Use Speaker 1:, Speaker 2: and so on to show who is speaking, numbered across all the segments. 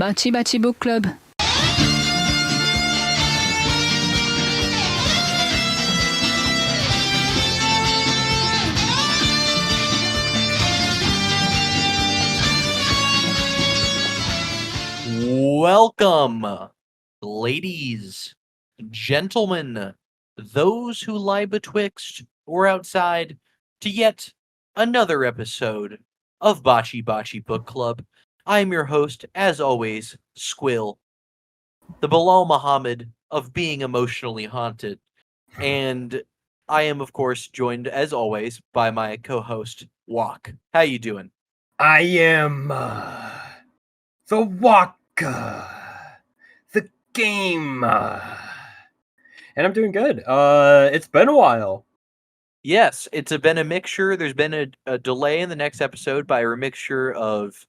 Speaker 1: Bati-Bati Book Club.
Speaker 2: Welcome, ladies, gentlemen, those who lie betwixt or outside, to yet another episode of Bati-Bati Book Club. I am your host, as always, Squill, the Bilal Muhammad of being emotionally haunted. And I am, of course, joined, as always, by my co-host, Walk. How you doing?
Speaker 3: I am the Waka, the game, and I'm doing good. It's been a while.
Speaker 2: Yes, it's been a mixture. There's been a delay in the next episode by a mixture of,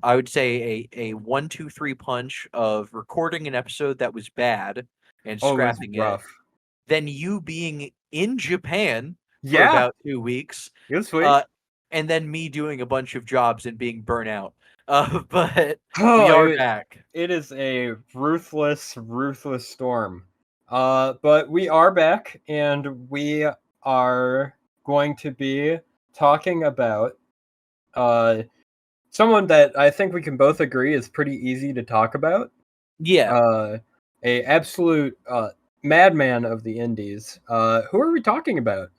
Speaker 2: I would say, a 1-2-3 punch of recording an episode that was bad and
Speaker 3: Oh, it was
Speaker 2: scrapping it.
Speaker 3: rough.
Speaker 2: Then you being in Japan for
Speaker 3: Yeah,
Speaker 2: about 2 weeks.
Speaker 3: it was sweet.
Speaker 2: And then me doing a bunch of jobs and being burnt out. But
Speaker 3: Oh,
Speaker 2: we are back.
Speaker 3: It is a ruthless storm. But we are back, and we are going to be talking about someone that I think we can both agree is pretty easy to talk about.
Speaker 2: Yeah.
Speaker 3: A absolute madman of the indies. Who are we talking about?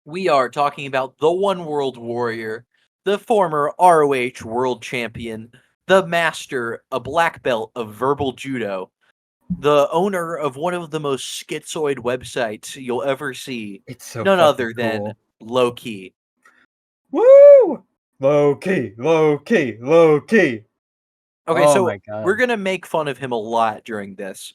Speaker 2: We are talking about the One World Warrior, the former ROH World Champion, the master, a black belt of verbal judo, the owner of one of the most schizoid websites you'll ever see.
Speaker 3: It's so
Speaker 2: none
Speaker 3: fucking
Speaker 2: other than
Speaker 3: cool.
Speaker 2: Low Key.
Speaker 3: Woo! Low key.
Speaker 2: Okay,
Speaker 3: Oh
Speaker 2: so
Speaker 3: my God.
Speaker 2: we're gonna make fun of him a lot during this.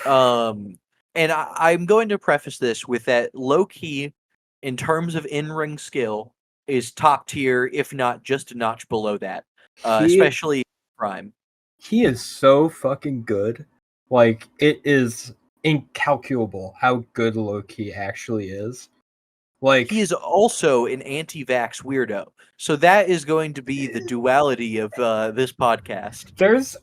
Speaker 2: And I'm going to preface this with that Low Key, in terms of in-ring skill, is top tier, if not just a notch below that. Especially Prime.
Speaker 3: He is so fucking good. Like, it is incalculable how good Loki actually is. Like,
Speaker 2: He is also an anti-vax weirdo. So that is going to be the duality of this podcast.
Speaker 3: there's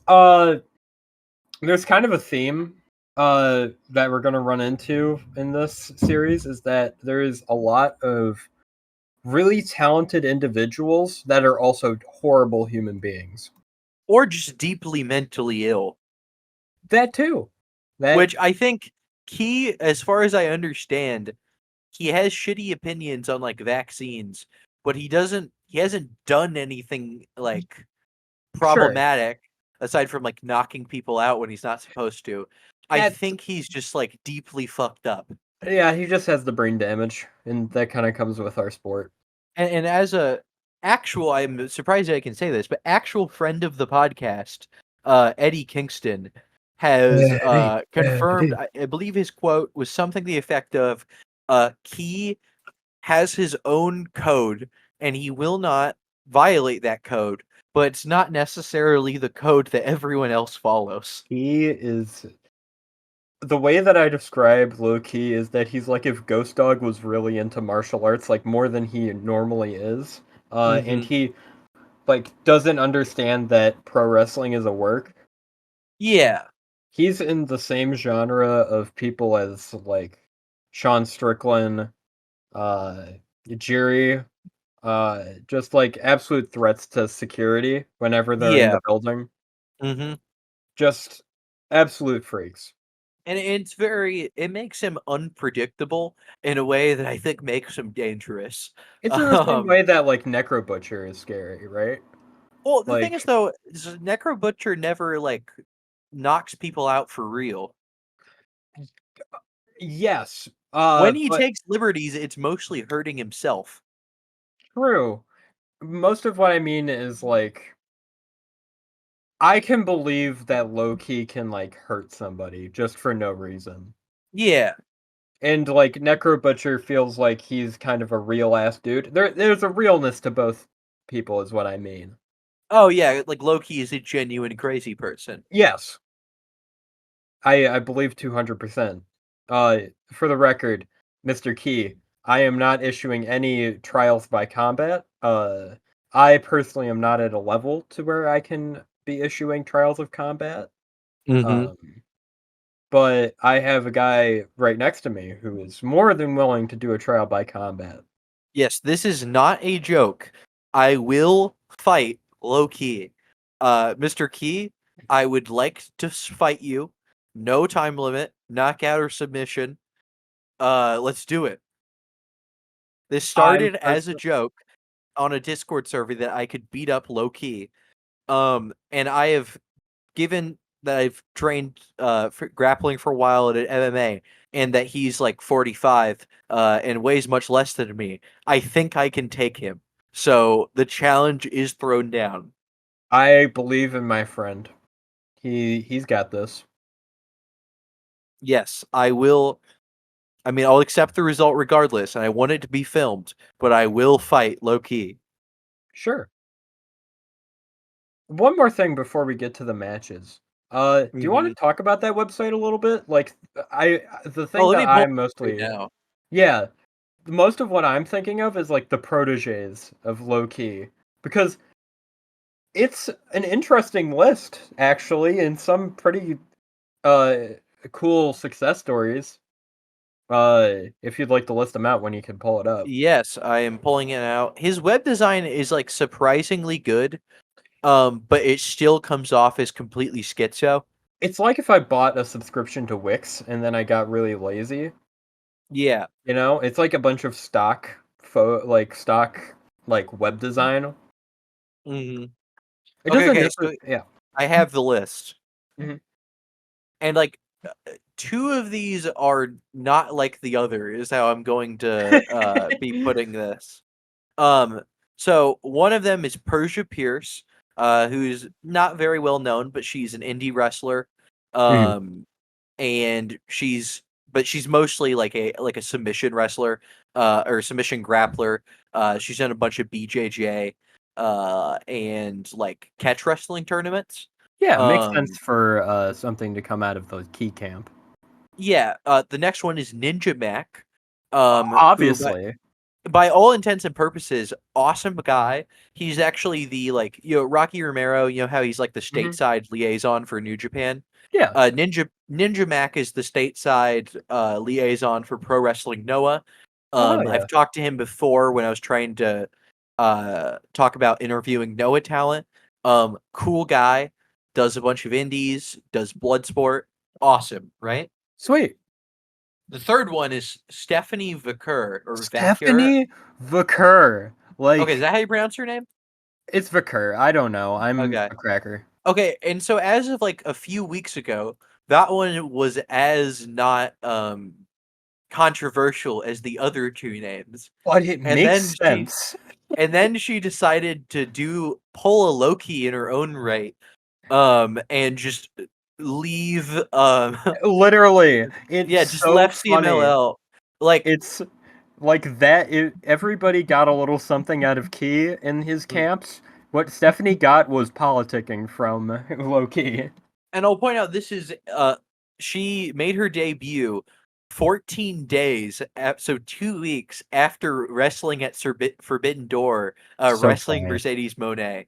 Speaker 3: kind of a theme that we're gonna run into in this series, is that there is a lot of really talented individuals that are also horrible human beings.
Speaker 2: Or just deeply mentally ill.
Speaker 3: That too.
Speaker 2: Which I think he, as far as I understand, he has shitty opinions on like vaccines, but he hasn't done anything like problematic aside from like knocking people out when he's not supposed to. I think he's just like deeply fucked up.
Speaker 3: Yeah, he just has the brain damage, and that kind of comes with our sport.
Speaker 2: And as a actual, I'm surprised I can say this, but actual friend of the podcast, Eddie Kingston, has confirmed, I believe his quote was something to the effect of, Key has his own code, and he will not violate that code, but it's not necessarily the code that everyone else follows.
Speaker 3: He is... The way that I describe Low-Key is that he's like if Ghost Dog was really into martial arts, like more than he normally is. And he like doesn't understand that pro wrestling is a work.
Speaker 2: Yeah.
Speaker 3: He's in the same genre of people as like Sean Strickland, Jiri, just like absolute threats to security whenever they're in the building. Just absolute freaks.
Speaker 2: And it makes him unpredictable in a way that I think makes him dangerous.
Speaker 3: It's in the same way that like Necro Butcher is scary, right?
Speaker 2: Well, the thing is though, Necro Butcher never like knocks people out for real.
Speaker 3: Yes.
Speaker 2: When he takes liberties, it's mostly hurting himself.
Speaker 3: True. Most of what I mean is like, I can believe that Low-Key can like hurt somebody just for no reason.
Speaker 2: Yeah.
Speaker 3: And like Necro Butcher feels like he's kind of a real ass dude. There's a realness to both people is what I mean.
Speaker 2: Oh yeah, like Low-Key is a genuine crazy person.
Speaker 3: Yes. I believe 200%. For the record, Mr. Key, I am not issuing any trials by combat. I personally am not at a level to where I can be issuing trials of combat.
Speaker 2: Mm-hmm.
Speaker 3: Um, but I have a guy right next to me who is more than willing to do a trial by combat.
Speaker 2: Yes, this is not a joke. I will fight low key. Mr. Key, I would like to fight you. No time limit, knockout or submission. Let's do it. This
Speaker 3: I'm
Speaker 2: started as a
Speaker 3: person
Speaker 2: joke on a Discord server that I could beat up low key. And I have given that I've trained for grappling for a while at an MMA, and that he's like 45 and weighs much less than me. I think I can take him. So the challenge is thrown down.
Speaker 3: I believe in my friend. He's got this.
Speaker 2: Yes, I will. I mean, I'll accept the result regardless, and I want it to be filmed, but I will fight low key.
Speaker 3: Sure. One more thing before we get to the matches. Do you want
Speaker 2: Hmm.
Speaker 3: to talk about that website a little bit? Like, the
Speaker 2: Oh,
Speaker 3: thing
Speaker 2: let
Speaker 3: that
Speaker 2: me pull
Speaker 3: I'm
Speaker 2: it right
Speaker 3: mostly,
Speaker 2: now.
Speaker 3: yeah, most of what I'm thinking of is like the proteges of low key because it's an interesting list actually, and some pretty uh cool success stories. If you'd like to list them out when you can pull it up.
Speaker 2: Yes, I am pulling it out. His web design is like surprisingly good. But it still comes off as completely schizo.
Speaker 3: It's like if I bought a subscription to Wix and then I got really lazy.
Speaker 2: Yeah.
Speaker 3: You know, it's like a bunch of stock like web design.
Speaker 2: Hmm.
Speaker 3: It
Speaker 2: Okay,
Speaker 3: doesn't
Speaker 2: okay.
Speaker 3: necessarily,
Speaker 2: So
Speaker 3: yeah.
Speaker 2: I have the list,
Speaker 3: Mhm.
Speaker 2: and like two of these are not like the other. Is how I'm going to be putting this. Um, so one of them is Persia Pierce, who's not very well known, but she's an indie wrestler.
Speaker 3: Mhm.
Speaker 2: Um, and she's mostly like a submission wrestler, or submission grappler. She's done a bunch of BJJ, and like catch wrestling tournaments.
Speaker 3: Yeah, it makes sense
Speaker 2: Um,
Speaker 3: for something to come out of the key camp.
Speaker 2: yeah. The next one is Ninja Mac, who
Speaker 3: Obviously.
Speaker 2: by all intents and purposes, awesome guy. He's actually the like Rocky Romero. You know how he's like the
Speaker 3: Mhm.
Speaker 2: stateside liaison for New Japan.
Speaker 3: Yeah.
Speaker 2: Ninja Mac is the stateside liaison for Pro Wrestling Noah.
Speaker 3: Oh hell
Speaker 2: I've
Speaker 3: yeah.
Speaker 2: talked to him before when I was trying to talk about interviewing Noah talent. Cool guy, does a bunch of indies, does Bloodsport. Awesome, right?
Speaker 3: Sweet.
Speaker 2: The third one is Stephanie Vakur or Vakur.
Speaker 3: Stephanie Vakur.
Speaker 2: Okay, is
Speaker 3: Like
Speaker 2: that how you pronounce her name?
Speaker 3: it's Vakur. I don't know. I'm
Speaker 2: Okay.
Speaker 3: a cracker.
Speaker 2: Okay, and so as of like a few weeks ago, that one was as not controversial as the other two names.
Speaker 3: But it
Speaker 2: And
Speaker 3: makes
Speaker 2: then she
Speaker 3: sense.
Speaker 2: decided to do pull a Loki in her own right, and just leave
Speaker 3: Literally, it's
Speaker 2: yeah, just
Speaker 3: so
Speaker 2: left
Speaker 3: funny.
Speaker 2: CMLL. Like
Speaker 3: It's like that. Everybody got a little something out of Key in his
Speaker 2: mm,
Speaker 3: camps. What Stephanie got was politicking from Loki.
Speaker 2: and I'll point out this is she made her debut 14 days so 2 weeks after wrestling at Forbidden Door,
Speaker 3: So
Speaker 2: wrestling
Speaker 3: funny.
Speaker 2: Mercedes Moné.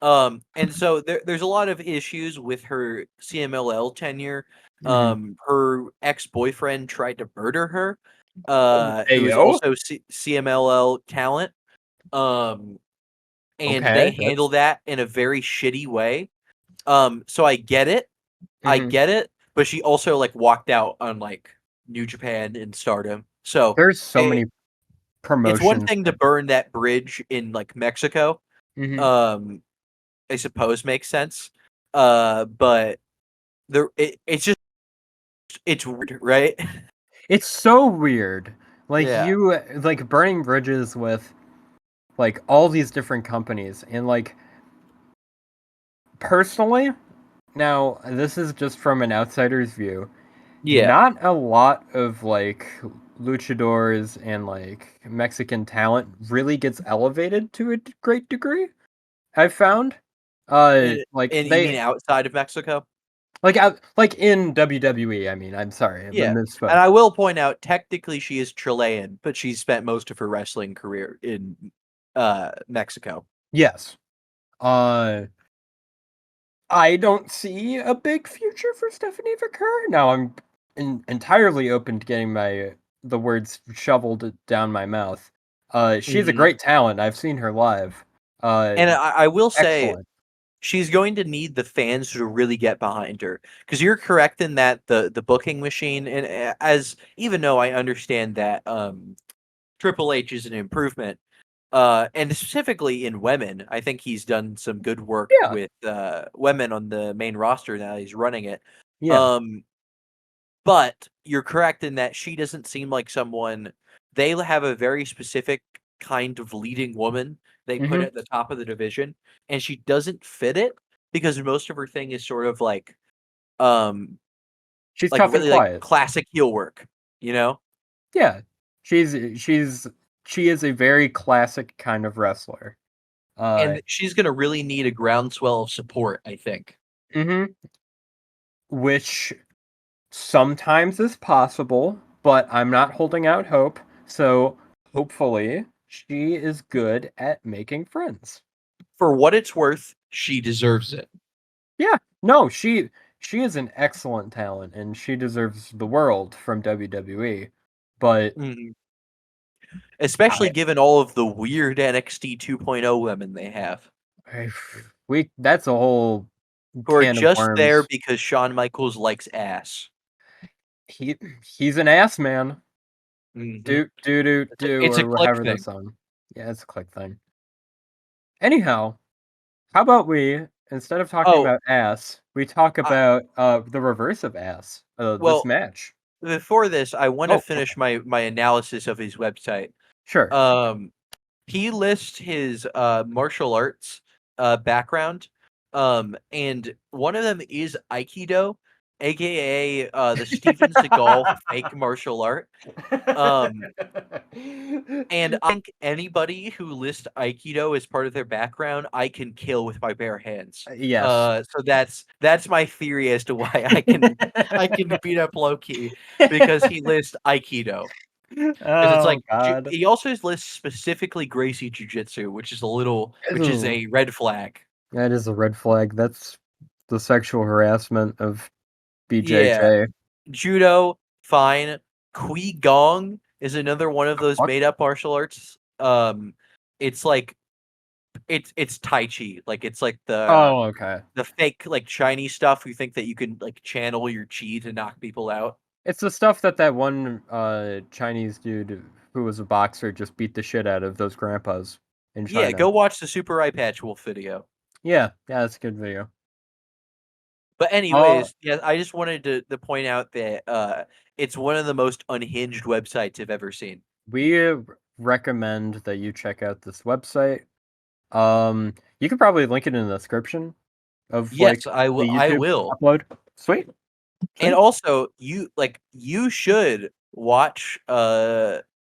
Speaker 2: And so there's a lot of issues with her CMLL tenure.
Speaker 3: Hmm.
Speaker 2: Her ex-boyfriend tried to murder her,
Speaker 3: Hey
Speaker 2: who is
Speaker 3: yo.
Speaker 2: also CMLL talent. Um, and they
Speaker 3: Okay,
Speaker 2: handle
Speaker 3: that's.
Speaker 2: that in a very shitty way. So I get it. I
Speaker 3: Hmm.
Speaker 2: get it, but she also like walked out on like New Japan and Stardom. So
Speaker 3: There's so
Speaker 2: it,
Speaker 3: many
Speaker 2: it's one
Speaker 3: promotions
Speaker 2: thing to
Speaker 3: that.
Speaker 2: burn that bridge in like Mexico.
Speaker 3: Hmm.
Speaker 2: Um, I suppose makes sense. But it's just it's weird, right?
Speaker 3: It's so weird. Like
Speaker 2: Yeah.
Speaker 3: you like burning bridges with like all these different companies and like personally, now this is just from an outsider's view.
Speaker 2: Yeah.
Speaker 3: Not a lot of like luchadors and like Mexican talent really gets elevated to a great degree. I've found,
Speaker 2: And,
Speaker 3: like
Speaker 2: and you mean
Speaker 3: they
Speaker 2: outside of Mexico?
Speaker 3: like in WWE. I mean, I'm sorry, the
Speaker 2: Yeah. And
Speaker 3: misspoke.
Speaker 2: I will point out, technically she is Chilean, but she spent most of her wrestling career in Mexico.
Speaker 3: Yes. Uh, I don't see a big future for Stephanie Vicker. Now I'm entirely open to getting the words shoveled down my mouth. She's a
Speaker 2: Mhm.
Speaker 3: great talent. I've seen her live.
Speaker 2: And I will say
Speaker 3: Excellent.
Speaker 2: she's going to need the fans to really get behind her, because you're correct in that the booking machine, and as even though I understand that Triple H is an improvement, and specifically in women, I think he's done some good work
Speaker 3: Yeah,
Speaker 2: with women on the main roster now. He's running it.
Speaker 3: yeah.
Speaker 2: Um, but you're correct in that she doesn't seem like someone. They have a very specific kind of leading woman they put
Speaker 3: Hmm.
Speaker 2: at the top of the division, and she doesn't fit it because most of her thing is sort of um,
Speaker 3: She's
Speaker 2: like
Speaker 3: tough and
Speaker 2: really like
Speaker 3: quiet.
Speaker 2: classic heel work, you know?
Speaker 3: Yeah, she's she is a very classic kind of wrestler. Uh,
Speaker 2: And she's gonna really need a groundswell of support, I think.
Speaker 3: mhm, which sometimes is possible, but I'm not holding out hope. So hopefully she is good at making friends.
Speaker 2: For what it's worth, she deserves it.
Speaker 3: Yeah, no, she is an excellent talent and she deserves the world from WWE. But
Speaker 2: Mhm. Especially
Speaker 3: I,
Speaker 2: given all of the weird NXT 2.0 women they have,
Speaker 3: I we that's a whole
Speaker 2: who are
Speaker 3: can of
Speaker 2: just there
Speaker 3: worms.
Speaker 2: because Shawn Michaels likes ass.
Speaker 3: He he's an ass man.
Speaker 2: Mhm.
Speaker 3: Do
Speaker 2: It's a
Speaker 3: or
Speaker 2: click
Speaker 3: however the
Speaker 2: thing.
Speaker 3: song. Yeah, it's a click thing. Anyhow, how about we, instead of talking
Speaker 2: Oh,
Speaker 3: about ass, we talk
Speaker 2: I
Speaker 3: about the reverse of ass, this
Speaker 2: well,
Speaker 3: match.
Speaker 2: before this, I wanna
Speaker 3: Oh, okay.
Speaker 2: finish my analysis of his website.
Speaker 3: Sure.
Speaker 2: Um, he lists his, martial arts, background, and one of them is Aikido, AKA, the Steven Seagal fake martial art. Um, and I think anybody who lists Aikido as part of their background, I can kill with my bare hands.
Speaker 3: Yes.
Speaker 2: So that's my theory as to why I can beat up Loki, because he lists Aikido. 'Cause it's
Speaker 3: Oh
Speaker 2: like
Speaker 3: god.
Speaker 2: he also lists specifically Gracie Jiu-Jitsu, which is
Speaker 3: Ew.
Speaker 2: a red flag.
Speaker 3: That is a red flag. That's the sexual harassment of
Speaker 2: Yeah.
Speaker 3: BJJ.
Speaker 2: Judo, fine. Qui Gong is another one of those
Speaker 3: Fuck?
Speaker 2: made up martial arts. It's like it's Tai Chi. Like, it's like
Speaker 3: Oh, okay.
Speaker 2: the fake, like, Chinese stuff. You think that you can, like, channel your chi to knock people out.
Speaker 3: It's the stuff that one Chinese dude who was a boxer just beat the shit out of those grandpas in
Speaker 2: Yeah,
Speaker 3: China.
Speaker 2: go watch the Super Eye Patch Wolf video.
Speaker 3: Yeah, yeah, that's a good video.
Speaker 2: But
Speaker 3: Uh,
Speaker 2: anyways, yeah, I just wanted to point out that, it's one of the most unhinged websites I've ever seen.
Speaker 3: we recommend that you check out this website. You could probably link it in the description of
Speaker 2: Yes,
Speaker 3: like
Speaker 2: I
Speaker 3: the
Speaker 2: will. I
Speaker 3: YouTube
Speaker 2: will.
Speaker 3: upload. Sweet,
Speaker 2: And
Speaker 3: sweet.
Speaker 2: also, you should watch,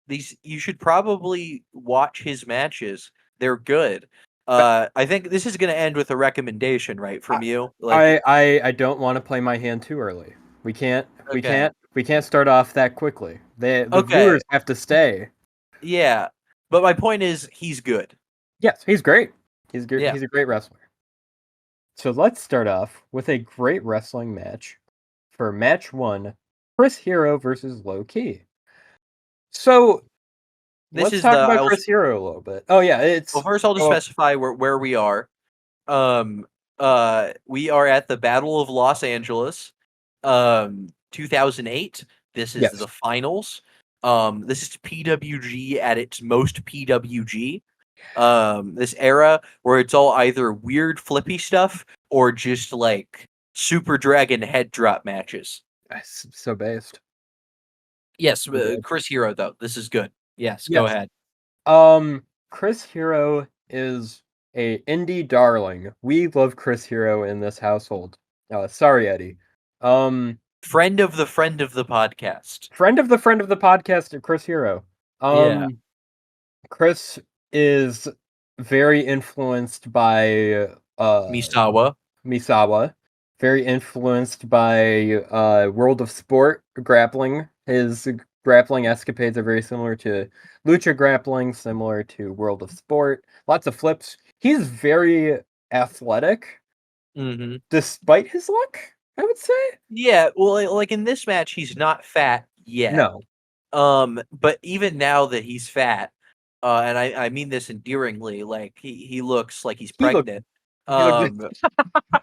Speaker 2: these you should probably watch his matches. They're good.
Speaker 3: But
Speaker 2: I think this is gonna end with a recommendation, right,
Speaker 3: I
Speaker 2: from you? Like,
Speaker 3: I don't want to play my hand too early.
Speaker 2: okay.
Speaker 3: We can't start off that quickly. The
Speaker 2: Okay,
Speaker 3: viewers have to stay.
Speaker 2: yeah. But my point is he's good.
Speaker 3: Yes, he's great. He's good.
Speaker 2: Yeah.
Speaker 3: He's a great wrestler. So let's start off with a great wrestling match for match one: Chris Hero versus Low Key. So
Speaker 2: This
Speaker 3: let's
Speaker 2: is the
Speaker 3: talk about
Speaker 2: I'll
Speaker 3: Chris Hero a little bit. Oh yeah,
Speaker 2: Well,
Speaker 3: it's
Speaker 2: first I'll just
Speaker 3: oh
Speaker 2: specify where we are. Um, we are at the Battle of Los Angeles, 2008. This is
Speaker 3: yes.
Speaker 2: the finals. This is PWG at its most PWG. This era where it's all either weird flippy stuff or just like Super Dragon head drop matches.
Speaker 3: So based.
Speaker 2: Yes,
Speaker 3: So good.
Speaker 2: Chris Hero though. This is good. Yes, go
Speaker 3: Yes.
Speaker 2: ahead.
Speaker 3: Chris Hero is a indie darling. We love Chris Hero in this household. Sorry, Eddie. Um,
Speaker 2: Friend of the podcast.
Speaker 3: friend of the podcast, Chris Hero.
Speaker 2: Yeah,
Speaker 3: Um, Chris is very influenced by
Speaker 2: Misawa.
Speaker 3: Misawa, very influenced by World of Sport grappling. His grappling escapades are very similar to lucha grappling, similar to World of Sport. Lots of flips. He's very athletic,
Speaker 2: Mm-hmm.
Speaker 3: despite his look, I would say.
Speaker 2: Yeah, well, like in this match, he's not fat yet.
Speaker 3: No,
Speaker 2: But even now that he's fat, and I mean this endearingly, like he looks like he's
Speaker 3: he looked
Speaker 2: pregnant.
Speaker 3: he looked
Speaker 2: Um,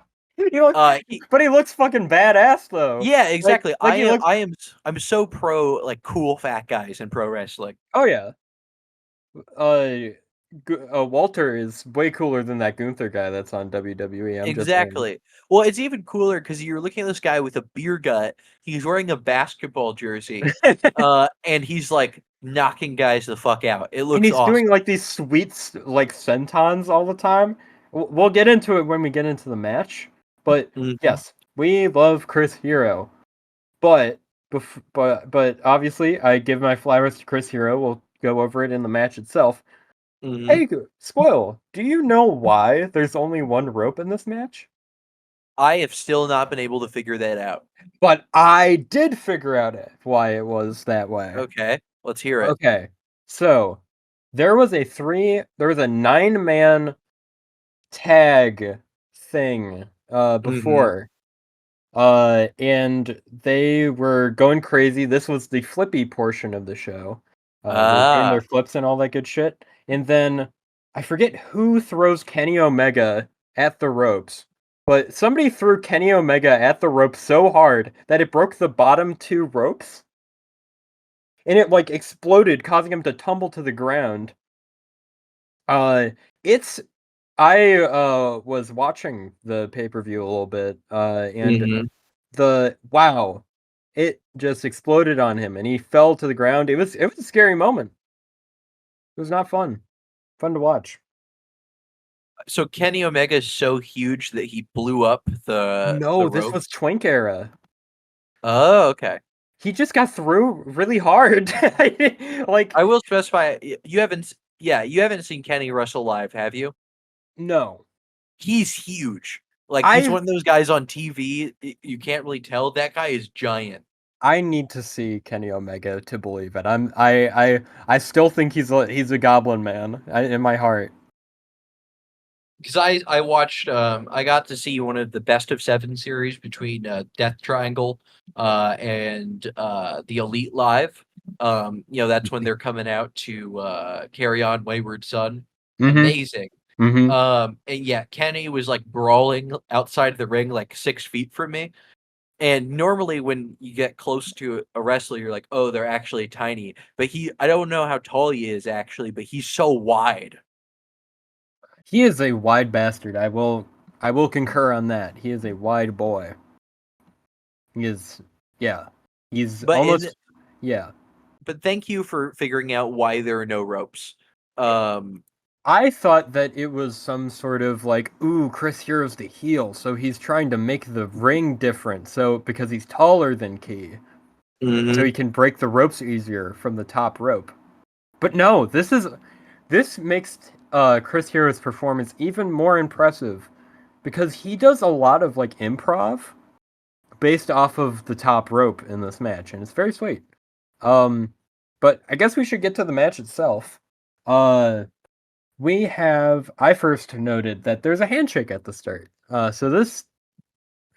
Speaker 3: he look,
Speaker 2: he,
Speaker 3: but he looks fucking badass though.
Speaker 2: yeah, exactly.
Speaker 3: Like he looks.
Speaker 2: I'm so pro like cool fat guys in pro wrestling.
Speaker 3: Oh yeah. Uh, Walter is way cooler than that Gunther guy that's on WWE. I'm just saying.
Speaker 2: Exactly. Well, it's even cooler because you're looking at this guy with a beer gut. He's wearing a basketball jersey, and he's like knocking guys the fuck out. It
Speaker 3: And
Speaker 2: looks
Speaker 3: he's doing
Speaker 2: awesome.
Speaker 3: like these sweet like sentons all the time. We'll get into it when we get into the match. But
Speaker 2: Hmm.
Speaker 3: yes, we love Chris Hero. But but obviously, I give my flowers to Chris Hero. We'll go over it in the match itself.
Speaker 2: Hmm.
Speaker 3: Hey, Squill, do you know why there's only one rope in this match?
Speaker 2: I have still not been able to figure that out.
Speaker 3: But I did figure out why it was that way.
Speaker 2: Okay, let's hear it.
Speaker 3: Okay, so there was a 9-man tag thing
Speaker 2: Hmm.
Speaker 3: before. And they were going crazy. This was the flippy portion of the show. They're doing their
Speaker 2: Ah,
Speaker 3: flips and all that good shit. And then I forget who throws Kenny Omega at the ropes, but somebody threw Kenny Omega at the rope so hard that it broke the bottom two ropes, and it like exploded, causing him to tumble to the ground. It's was watching the pay-per-view a little bit, and
Speaker 2: hmm.
Speaker 3: wow, it just exploded on him and he fell to the ground. It was a scary moment. It was not fun. Fun to watch.
Speaker 2: So Kenny Omega is so huge that he blew up the
Speaker 3: No, this
Speaker 2: rope.
Speaker 3: was Twink era.
Speaker 2: Oh, okay.
Speaker 3: He just got through really hard. Like
Speaker 2: I will specify you haven't. Yeah, you haven't seen Kenny Russell live, have you?
Speaker 3: no.
Speaker 2: He's huge. Like he's
Speaker 3: I
Speaker 2: one of those guys on TV. You can't really tell. That guy is giant.
Speaker 3: I need to see Kenny Omega to believe it. I still think he's a goblin man in my heart.
Speaker 2: Because I watched I got to see one of the best of seven series between Death Triangle and the Elite Live. That's when they're coming out to Carry On Wayward Son.
Speaker 3: Mhm.
Speaker 2: Amazing.
Speaker 3: Mhm.
Speaker 2: And yeah, Kenny was like brawling outside the ring like 6 feet from me. And normally when you get close to a wrestler, you're like, oh, they're actually tiny. But I don't know how tall he is actually, but he's so wide.
Speaker 3: He is a wide bastard. I will concur on that. He is a wide boy. He is, yeah. He's
Speaker 2: But in
Speaker 3: almost, yeah.
Speaker 2: but thank you for figuring out why there are no ropes. Um,
Speaker 3: I thought that it was some sort of like, ooh, Chris Hero's the heel, so he's trying to make the ring different. So because he's taller than Key, so
Speaker 2: mhm.
Speaker 3: he can break the ropes easier from the top rope. But no, this makes Chris Hero's performance even more impressive because he does a lot of like improv based off of the top rope in this match, and it's very sweet. Um, but I guess we should get to the match itself. Uh, I first noted that there's a handshake at the start. So this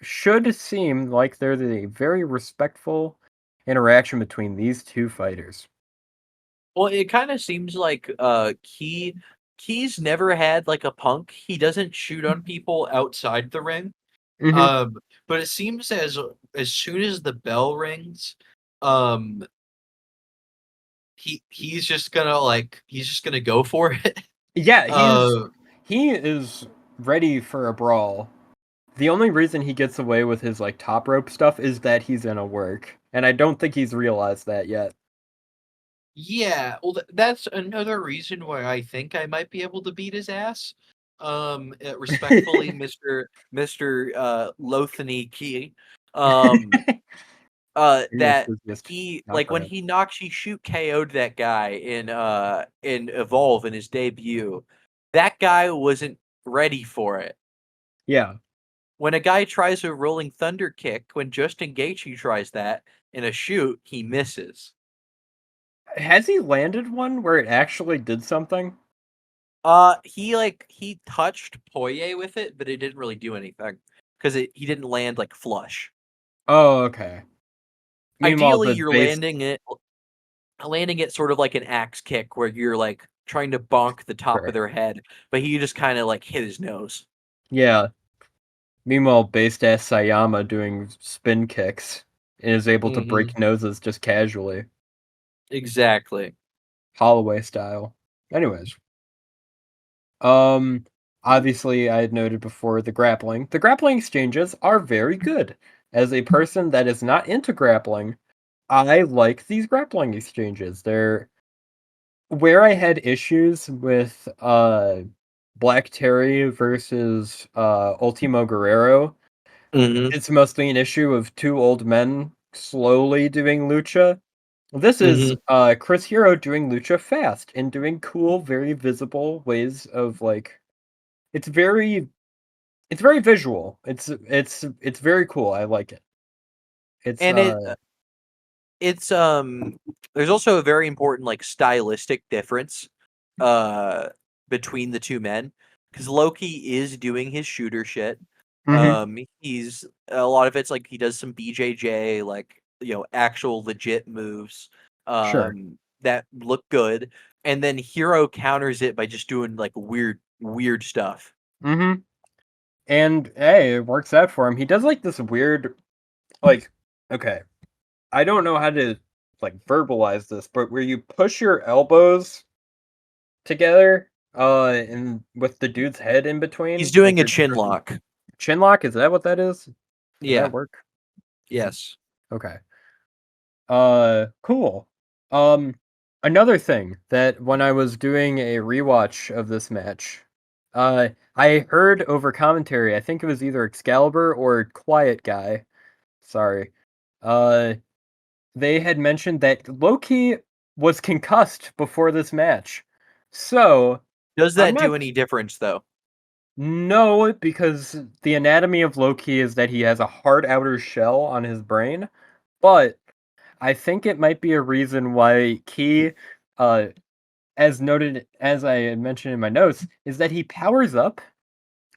Speaker 3: should seem like there's a very respectful interaction between these two fighters.
Speaker 2: Well, it kind of seems like Key's never had like a punk. He doesn't shoot on people outside the ring.
Speaker 3: Hmm.
Speaker 2: Um, but it seems as soon as the bell rings, um, he's just gonna go for it.
Speaker 3: Yeah,
Speaker 2: Uh,
Speaker 3: he is ready for a brawl. The only reason he gets away with his like top rope stuff is that he's in a work, and I don't think he's realized that yet.
Speaker 2: Yeah, well, that's another reason why I think I might be able to beat his ass. Respectfully, Mister Lothany Key. Um,
Speaker 3: Your
Speaker 2: that
Speaker 3: enthusiast,
Speaker 2: he
Speaker 3: not
Speaker 2: like when
Speaker 3: perhaps.
Speaker 2: he Noxie shoot KO'd that guy in Evolve in his debut. That guy wasn't ready for it.
Speaker 3: Yeah.
Speaker 2: When a guy tries a rolling thunder kick, when Justin Gaethje tries that in a shoot, he misses.
Speaker 3: Has he landed one where it actually did something?
Speaker 2: He touched Poirier with it, but it didn't really do anything because he didn't land like flush.
Speaker 3: Oh, okay. Meanwhile,
Speaker 2: Ideally,
Speaker 3: the
Speaker 2: you're
Speaker 3: base.
Speaker 2: landing it sort of like an axe kick where you're like trying to bonk the top of
Speaker 3: Sure.
Speaker 2: their head, but he just kind of like hit his nose.
Speaker 3: Yeah. Meanwhile, based ass Sayama doing spin kicks and is able to
Speaker 2: Hmm.
Speaker 3: break noses just casually,
Speaker 2: Exactly.
Speaker 3: Holloway style. Anyways, um, obviously I had noted before the grappling. The grappling exchanges are very good. As a person that is not into grappling, I like these grappling exchanges. They're where I had issues with Black Terry versus Ultimo Guerrero.
Speaker 2: Hmm.
Speaker 3: It's mostly an issue of two old men slowly doing lucha. This is
Speaker 2: Hmm.
Speaker 3: Chris Hero doing lucha fast and doing cool, very visible ways of like it's very it's very visual. It's very cool. I like it. It's
Speaker 2: And it's there's also a very important like stylistic difference uh between the two men because Loki is doing his shooter shit.
Speaker 3: mhm,
Speaker 2: He's a lot of it's like he does some BJJ, like actual legit moves
Speaker 3: sure.
Speaker 2: that look good, and then Hero counters it by just doing like weird stuff.
Speaker 3: Mhm. And hey, it works out for him. He does like this weird like okay, I don't know how to like verbalize this, but where you push your elbows together and with the dude's head in
Speaker 2: He's
Speaker 3: between, like
Speaker 2: doing a
Speaker 3: you're
Speaker 2: chin lock.
Speaker 3: chin lock, is that what that is? Does that
Speaker 2: Yeah.
Speaker 3: work?
Speaker 2: Yes.
Speaker 3: Okay. Cool. Um, another thing that when I was doing a rewatch of this match, I heard over commentary, I think it was either Excalibur or Quiet Guy, sorry, uh, they had mentioned that Loki was concussed before this match. So,
Speaker 2: Does
Speaker 3: I'm
Speaker 2: that
Speaker 3: not
Speaker 2: do any difference though?
Speaker 3: no, because the anatomy of Loki is that he has a hard outer shell on his brain, but I think it might be a reason why Key, uh, as noted, as I had mentioned in my notes, is that he powers up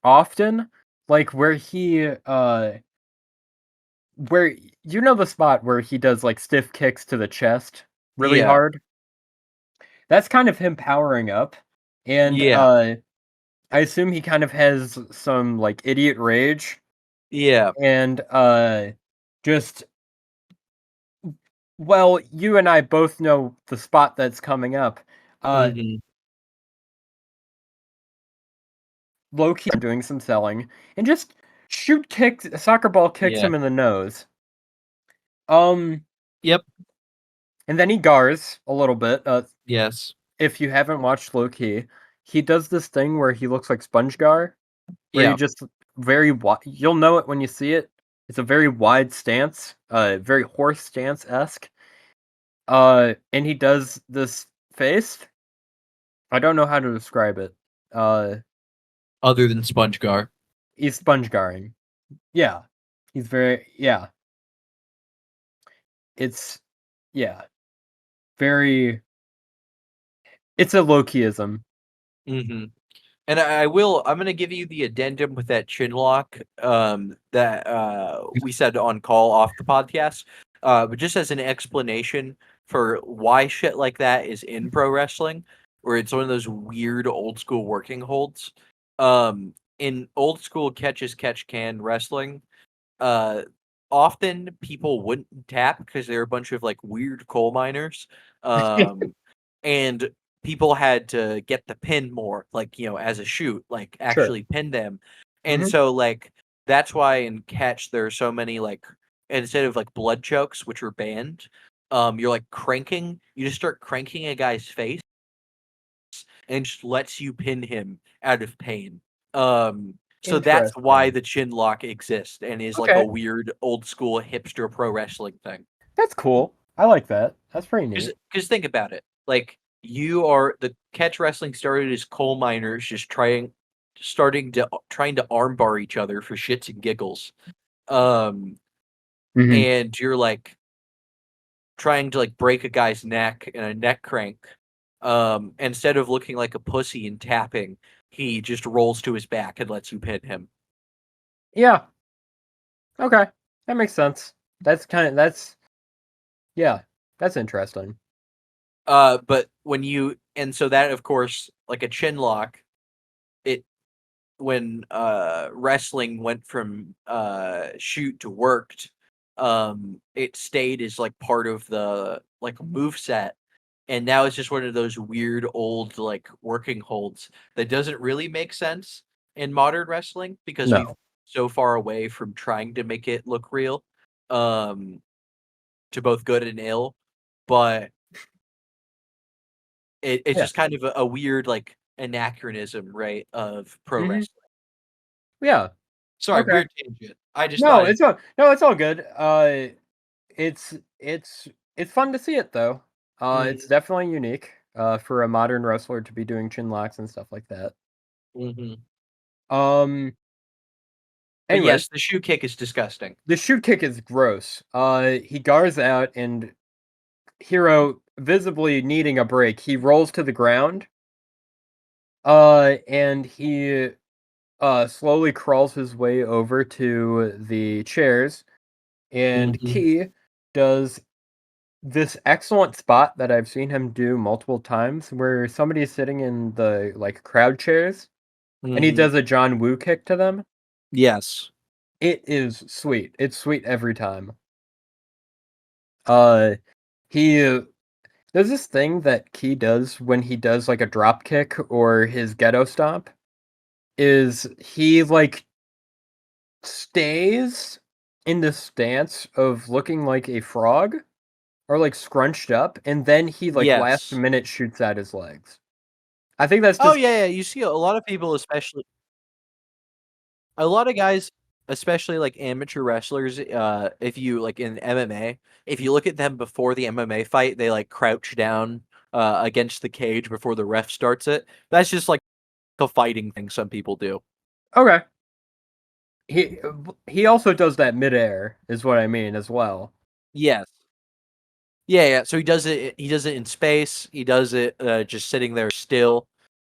Speaker 3: often, like where you know the spot where he does like stiff kicks to the chest really
Speaker 2: Yeah.
Speaker 3: hard. That's kind of him powering up, and
Speaker 2: Yeah.
Speaker 3: I assume he kind of has some like idiot rage,
Speaker 2: Yeah.
Speaker 3: and just well, you and I both know the spot that's coming up. Uh,
Speaker 2: Hmm.
Speaker 3: low key doing some selling and just shoot kicks soccer ball kicks
Speaker 2: Yeah.
Speaker 3: him in the nose. Um
Speaker 2: Yep.
Speaker 3: and then he gars a little bit.
Speaker 2: Yes.
Speaker 3: If you haven't watched Low Key, he does this thing where he looks like Sponge Gar, where he
Speaker 2: Yeah.
Speaker 3: just very wide you'll know it when you see it. It's a very wide stance, very horse stance esque. And he does this face. I don't know how to describe it. Uh
Speaker 2: Other than SpongeGar.
Speaker 3: he's sponge garring. Yeah. He's very yeah. It's yeah. Very it's a Lokiism.
Speaker 2: Hmm. And I'm gonna give you the addendum with that chin lock that we said on call off the podcast. But just as an explanation for why shit like that is in pro wrestling, where it's one of those weird old school working holds. In old school catch as catch can wrestling, uh often people wouldn't tap because they're a bunch of like weird coal miners. And people had to get the pin more, like, as a shoot, like
Speaker 3: Sure.
Speaker 2: actually pin them. And
Speaker 3: Mhm.
Speaker 2: so like that's why in catch there are so many like instead of like blood chokes, which are banned, you're like cranking, you just start cranking a guy's face and just lets you pin him out of pain. So that's why
Speaker 3: Interesting.
Speaker 2: the chin lock exists and is like a
Speaker 3: Okay.
Speaker 2: weird old school hipster pro wrestling thing.
Speaker 3: That's cool. I like that. That's pretty neat.
Speaker 2: Because think about it, like you are the catch wrestling started as coal miners just trying to armbar each other for shits and giggles. Um,
Speaker 3: Mhm.
Speaker 2: and you're like trying to like break a guy's neck in a neck crank. instead of looking like a pussy and tapping, he just rolls to his back and lets you pin him.
Speaker 3: Yeah. Okay. That makes sense. Yeah, that's interesting.
Speaker 2: But so that, of course, like a chin lock, it when wrestling went from shoot to worked, it stayed as like part of the like move set, and now it's just one of those weird old like working holds that doesn't really make sense in modern wrestling because we've
Speaker 3: No.
Speaker 2: so far away from trying to make it look real, um to both good and ill, but it's
Speaker 3: Yeah.
Speaker 2: just kind of a weird like anachronism, right, of pro
Speaker 3: Mhm.
Speaker 2: wrestling.
Speaker 3: Yeah.
Speaker 2: Sorry,
Speaker 3: Okay.
Speaker 2: weird tangent. I just
Speaker 3: No,
Speaker 2: thought
Speaker 3: it's all no, it's all good. It's it's it's fun to see it though. It's
Speaker 2: Mhm,
Speaker 3: definitely unique for a modern wrestler to be doing chin locks and stuff like that.
Speaker 2: mhm.
Speaker 3: Um
Speaker 2: But
Speaker 3: Anyways,
Speaker 2: yes, the shoe kick is disgusting.
Speaker 3: the shoot kick is gross. He guards out and Hero visibly needing a break, he rolls to the ground. And he slowly crawls his way over to the chairs, and
Speaker 2: Mhm,
Speaker 3: Key does this excellent spot that I've seen him do multiple times where somebody's sitting in the like crowd chairs and he
Speaker 2: mhm.
Speaker 3: does a John Woo kick to them.
Speaker 2: Yes.
Speaker 3: It is sweet. It's sweet every time. Uh he There's this thing that Key does when he does like a drop kick or his ghetto stomp is he like stays in the stance of looking like a frog or like scrunched up, and then he like last
Speaker 2: Yes.
Speaker 3: minute shoots at his legs. I think that's
Speaker 2: Oh,
Speaker 3: just
Speaker 2: yeah, yeah, you see a lot of people, especially a lot of guys, especially, like, amateur wrestlers, if you like, in MMA, if you look at them before the MMA fight, they, like, crouch down, against the cage before the ref starts it. That's just, like, a fighting thing some people do.
Speaker 3: okay. He also does that midair, is what I mean as well.
Speaker 2: Yes. Yeah, yeah, so he does it in space, he does it, just sitting there still.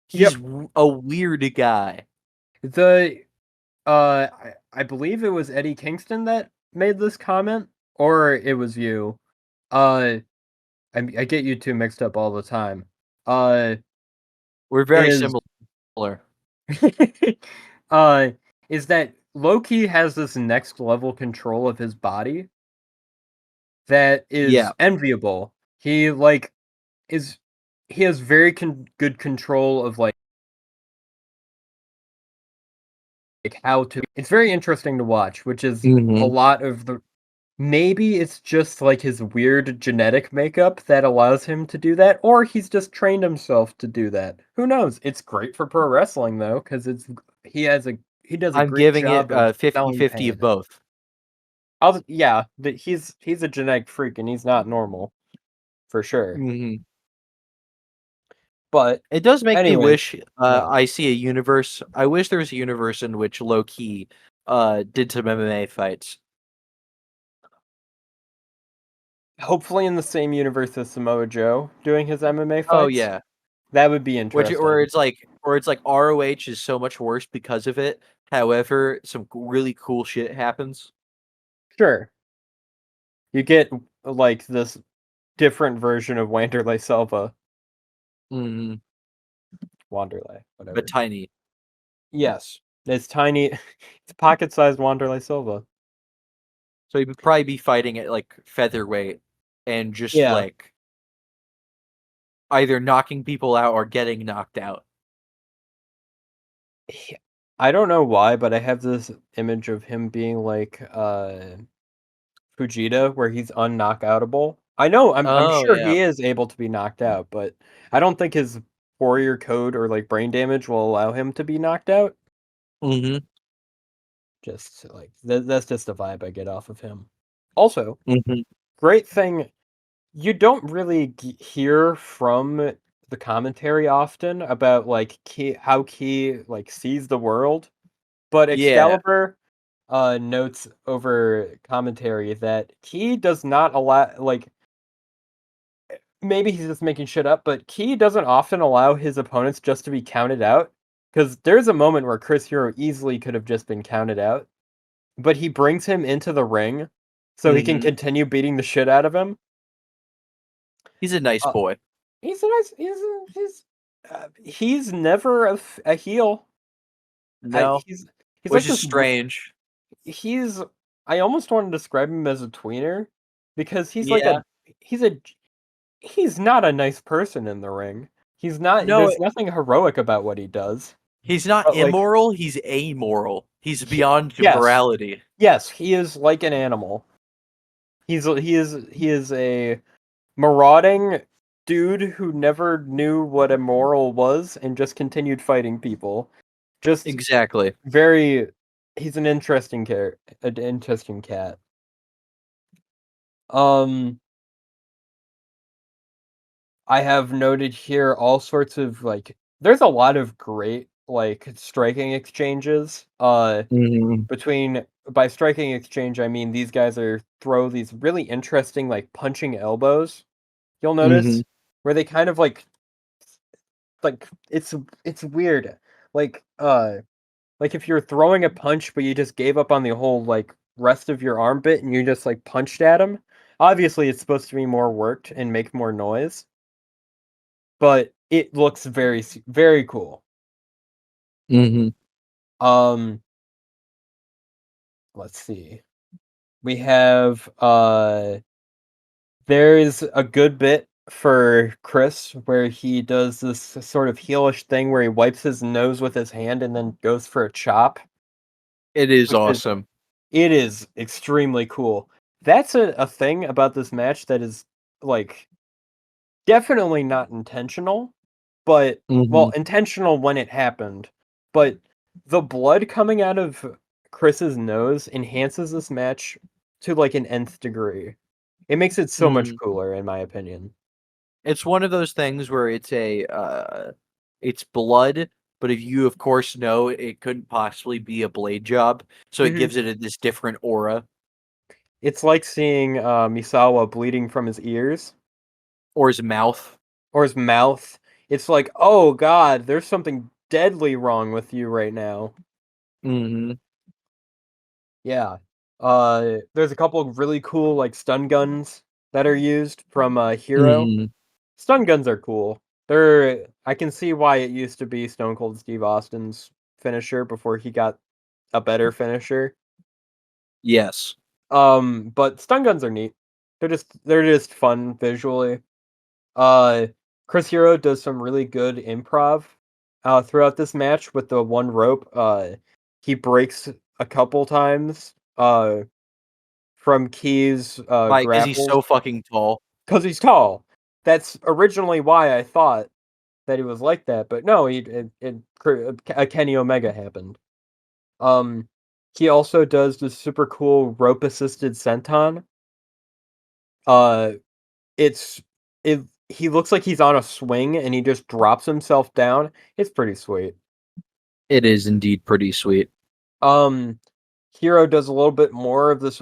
Speaker 2: He's
Speaker 3: Yep.
Speaker 2: a weird guy.
Speaker 3: The I believe it was Eddie Kingston that made this comment, or it was you. Uh, I get you two mixed up all the time. Uh,
Speaker 2: We're very
Speaker 3: is
Speaker 2: similar.
Speaker 3: uh, is that Loki has this next level control of his body that
Speaker 2: Yeah.
Speaker 3: is enviable. He like is he has very good control of like how to. It's very interesting to watch, which is a
Speaker 2: Mhm.
Speaker 3: lot of the. Maybe it's just like his weird genetic makeup that allows him to do that, or he's just trained himself to do that. Who knows? It's great for pro wrestling though, because he does a
Speaker 2: I'm
Speaker 3: great
Speaker 2: giving it,
Speaker 3: job of selling
Speaker 2: 50-50 of
Speaker 3: pain.
Speaker 2: both.
Speaker 3: Yeah, but he's a genetic freak and he's not normal for sure.
Speaker 2: Mhm.
Speaker 3: But
Speaker 2: It does make me
Speaker 3: anyways,
Speaker 2: wish,
Speaker 3: yeah.
Speaker 2: I wish there was a universe in which Low-key, did some MMA fights.
Speaker 3: Hopefully in the same universe as Samoa Joe doing his MMA
Speaker 2: Oh,
Speaker 3: fights.
Speaker 2: yeah.
Speaker 3: That would be
Speaker 2: Which or
Speaker 3: interesting.
Speaker 2: it's like ROH is so much worse because of it. However, some really cool shit happens.
Speaker 3: Sure. You get like this different version of Wanderlei Silva.
Speaker 2: Mhm.
Speaker 3: Wanderlei,
Speaker 2: But
Speaker 3: whatever.
Speaker 2: tiny.
Speaker 3: Yes. It's tiny it's pocket-sized Wanderlei Silva.
Speaker 2: So he would probably be fighting at, like, featherweight and just,
Speaker 3: Yeah.
Speaker 2: like, either knocking people out or getting knocked out.
Speaker 3: I don't know why, but I have this image of him being like Fujita where he's unknockoutable. I'm
Speaker 2: Oh,
Speaker 3: sure
Speaker 2: yeah.
Speaker 3: he is able to be knocked out, but I don't think his warrior code or like brain damage will allow him to be knocked out.
Speaker 2: Mhm.
Speaker 3: Just like that's just the vibe I get off of him. Also,
Speaker 2: Mhm.
Speaker 3: great thing you don't really hear from the commentary often about like how Key like sees the world, but
Speaker 2: Yeah.
Speaker 3: Excalibur notes over commentary that Key does not allow like maybe he's just making shit up, but Key doesn't often allow his opponents just to be counted out. Because there's a moment where Chris Hero easily could have just been counted out, but he brings him into the ring so he can
Speaker 2: Mhm.
Speaker 3: continue beating the shit out of him.
Speaker 2: He's a nice
Speaker 3: Uh,
Speaker 2: boy.
Speaker 3: he's a nice, he's never a heel. I,
Speaker 2: No,
Speaker 3: he's like
Speaker 2: which is
Speaker 3: this.
Speaker 2: strange.
Speaker 3: He's I almost want to describe him as a tweener because he's like
Speaker 2: Yeah.
Speaker 3: he's a he's not a nice person in the ring. He's not.
Speaker 2: No,
Speaker 3: There's nothing heroic about what he does.
Speaker 2: he's not
Speaker 3: But like,
Speaker 2: immoral, he's amoral. He's beyond
Speaker 3: yes,
Speaker 2: morality.
Speaker 3: yes, he is like an animal. He is a marauding dude who never knew what immoral was and just continued fighting people. Just
Speaker 2: Exactly.
Speaker 3: very. He's an interesting an interesting cat. Um, I have noted here all sorts of like. There's a lot of great like striking exchanges.
Speaker 2: Mhm.
Speaker 3: Between by striking exchange, I mean these guys are throw these really interesting like punching elbows. You'll notice
Speaker 2: Mhm.
Speaker 3: where they kind of like it's weird. Like like if you're throwing a punch but you just gave up on the whole like rest of your arm bit and you just like punched at him. Obviously it's supposed to be more worked and make more noise, but it looks very cool.
Speaker 2: Mhm.
Speaker 3: Um let's see. We have there is a good bit for Chris where he does this sort of heelish thing where he wipes his nose with his hand and then goes for a chop,
Speaker 2: It is
Speaker 3: which is
Speaker 2: awesome.
Speaker 3: it is extremely cool. That's a thing about this match that is like definitely not intentional, but well,
Speaker 2: Mhm.
Speaker 3: intentional when it happened. But the blood coming out of Chris's nose enhances this match to like an nth degree. It makes it so much
Speaker 2: Mhm.
Speaker 3: cooler, in my opinion.
Speaker 2: It's one of those things where it's blood, but if you, of course, know it couldn't possibly be a blade job, so it
Speaker 3: Mhm.
Speaker 2: gives it this different aura.
Speaker 3: It's like seeing Misawa bleeding from his ears
Speaker 2: Or his mouth.
Speaker 3: or his mouth. It's like, oh god, there's something deadly wrong with you right now.
Speaker 2: Mhm.
Speaker 3: Yeah. There's a couple of really cool like stun guns that are used from Hero.
Speaker 2: Mhm.
Speaker 3: Stun guns are cool. They're I can see why it used to be Stone Cold Steve Austin's finisher before he got a better finisher.
Speaker 2: Yes.
Speaker 3: But stun guns are neat. They're just fun visually. Uh, Chris Hero does some really good improv throughout this match with the one rope. He breaks a couple times from Key's
Speaker 2: Why? Because he's
Speaker 3: grapples
Speaker 2: so fucking tall.
Speaker 3: because he's tall. That's originally why I thought that he was like that, but no, a Kenny Omega happened. Um, he also does this super cool rope assisted senton. Uh, It's it he looks like he's on a swing and he just drops himself down. It's pretty sweet.
Speaker 2: It is indeed pretty sweet.
Speaker 3: Um, Hero does a little bit more of this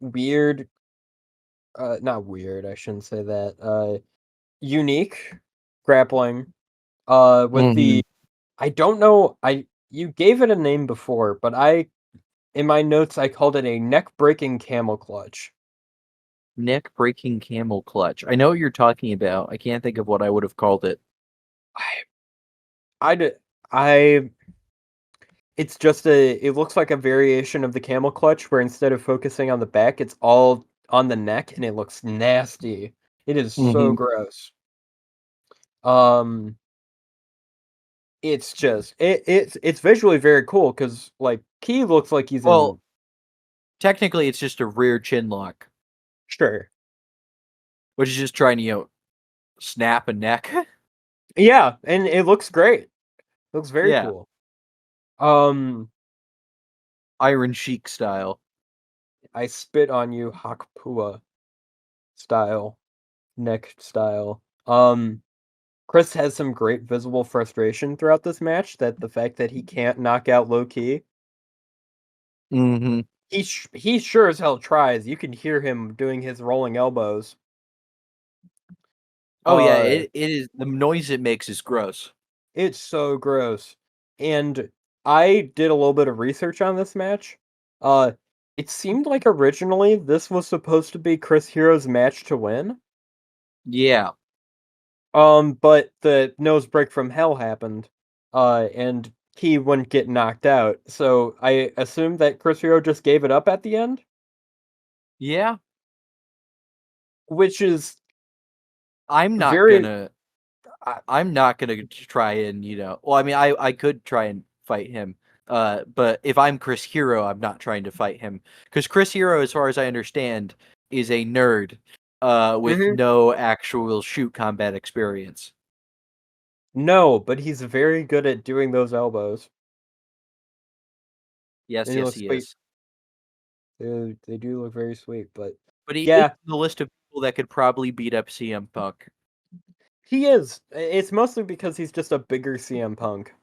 Speaker 3: weird, not weird, I shouldn't say that, unique grappling, with the
Speaker 2: Mhm.
Speaker 3: I don't know, you gave it a name before, but in my notes, I called it a neck-breaking camel clutch.
Speaker 2: Neck breaking camel clutch. I know what you're talking about. I can't think of what I would have called it.
Speaker 3: I I d I It's just it looks like a variation of the camel clutch where instead of focusing on the back, it's all on the neck and it looks nasty. It is so
Speaker 2: Mhm.
Speaker 3: gross. Um, it's just it's visually very cool because like Key looks like he's
Speaker 2: Well,
Speaker 3: in
Speaker 2: technically, it's just a rear chin lock,
Speaker 3: sure.
Speaker 2: which is just trying to, snap a neck.
Speaker 3: Yeah, and it looks great. Looks very
Speaker 2: Yeah.
Speaker 3: cool. Um,
Speaker 2: Iron Sheik style.
Speaker 3: I spit on you Hakpua style, neck style. Chris has some great visible frustration throughout this match that the fact that he can't knock out low key.
Speaker 2: Mhm.
Speaker 3: He sure as hell tries. You can hear him doing his rolling elbows.
Speaker 2: Oh yeah, it is the noise it makes is gross.
Speaker 3: It's so gross. And I did a little bit of research on this match. Uh, it seemed like originally this was supposed to be Chris Hero's match to win.
Speaker 2: Yeah.
Speaker 3: But the nose break from hell happened. And he wouldn't get knocked out. So I assumed that Chris Hero just gave it up at the end,
Speaker 2: Yeah.
Speaker 3: which is
Speaker 2: I'm not
Speaker 3: very
Speaker 2: gonna
Speaker 3: uh,
Speaker 2: I'm not gonna try and, well, I mean, I could try and fight him. But if I'm Chris Hero, I'm not trying to fight him. Because Chris Hero, as far as I understand, is a nerd with
Speaker 3: mhm.
Speaker 2: no actual shoot combat experience.
Speaker 3: No, but he's very good at doing those elbows.
Speaker 2: Yes,
Speaker 3: And he
Speaker 2: yes,
Speaker 3: looks
Speaker 2: he
Speaker 3: sweet.
Speaker 2: is.
Speaker 3: They do look very sweet, but
Speaker 2: But he is
Speaker 3: yeah,
Speaker 2: on the list of people that could probably beat up CM Punk.
Speaker 3: he is. It's mostly because he's just a bigger CM Punk.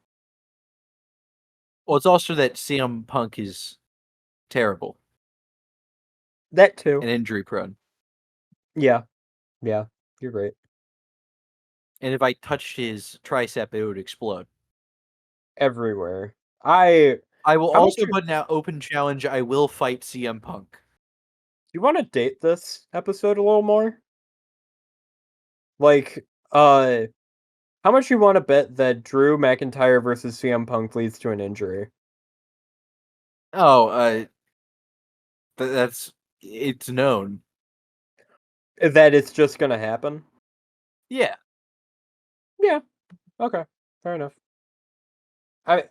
Speaker 2: Well, it's also that CM Punk is terrible
Speaker 3: That too.
Speaker 2: and injury prone.
Speaker 3: Yeah, yeah, you're right.
Speaker 2: And if I touched his tricep, it would explode.
Speaker 3: Everywhere. I
Speaker 2: I will
Speaker 3: How much
Speaker 2: also put an open challenge. I will fight CM Punk.
Speaker 3: you want to date this episode a little more? Like, uh, how much you want to bet that Drew McIntyre versus CM Punk leads to an injury?
Speaker 2: Oh, that's it's known.
Speaker 3: That it's just gonna happen?
Speaker 2: Yeah,
Speaker 3: Yeah. Okay. Fair enough. I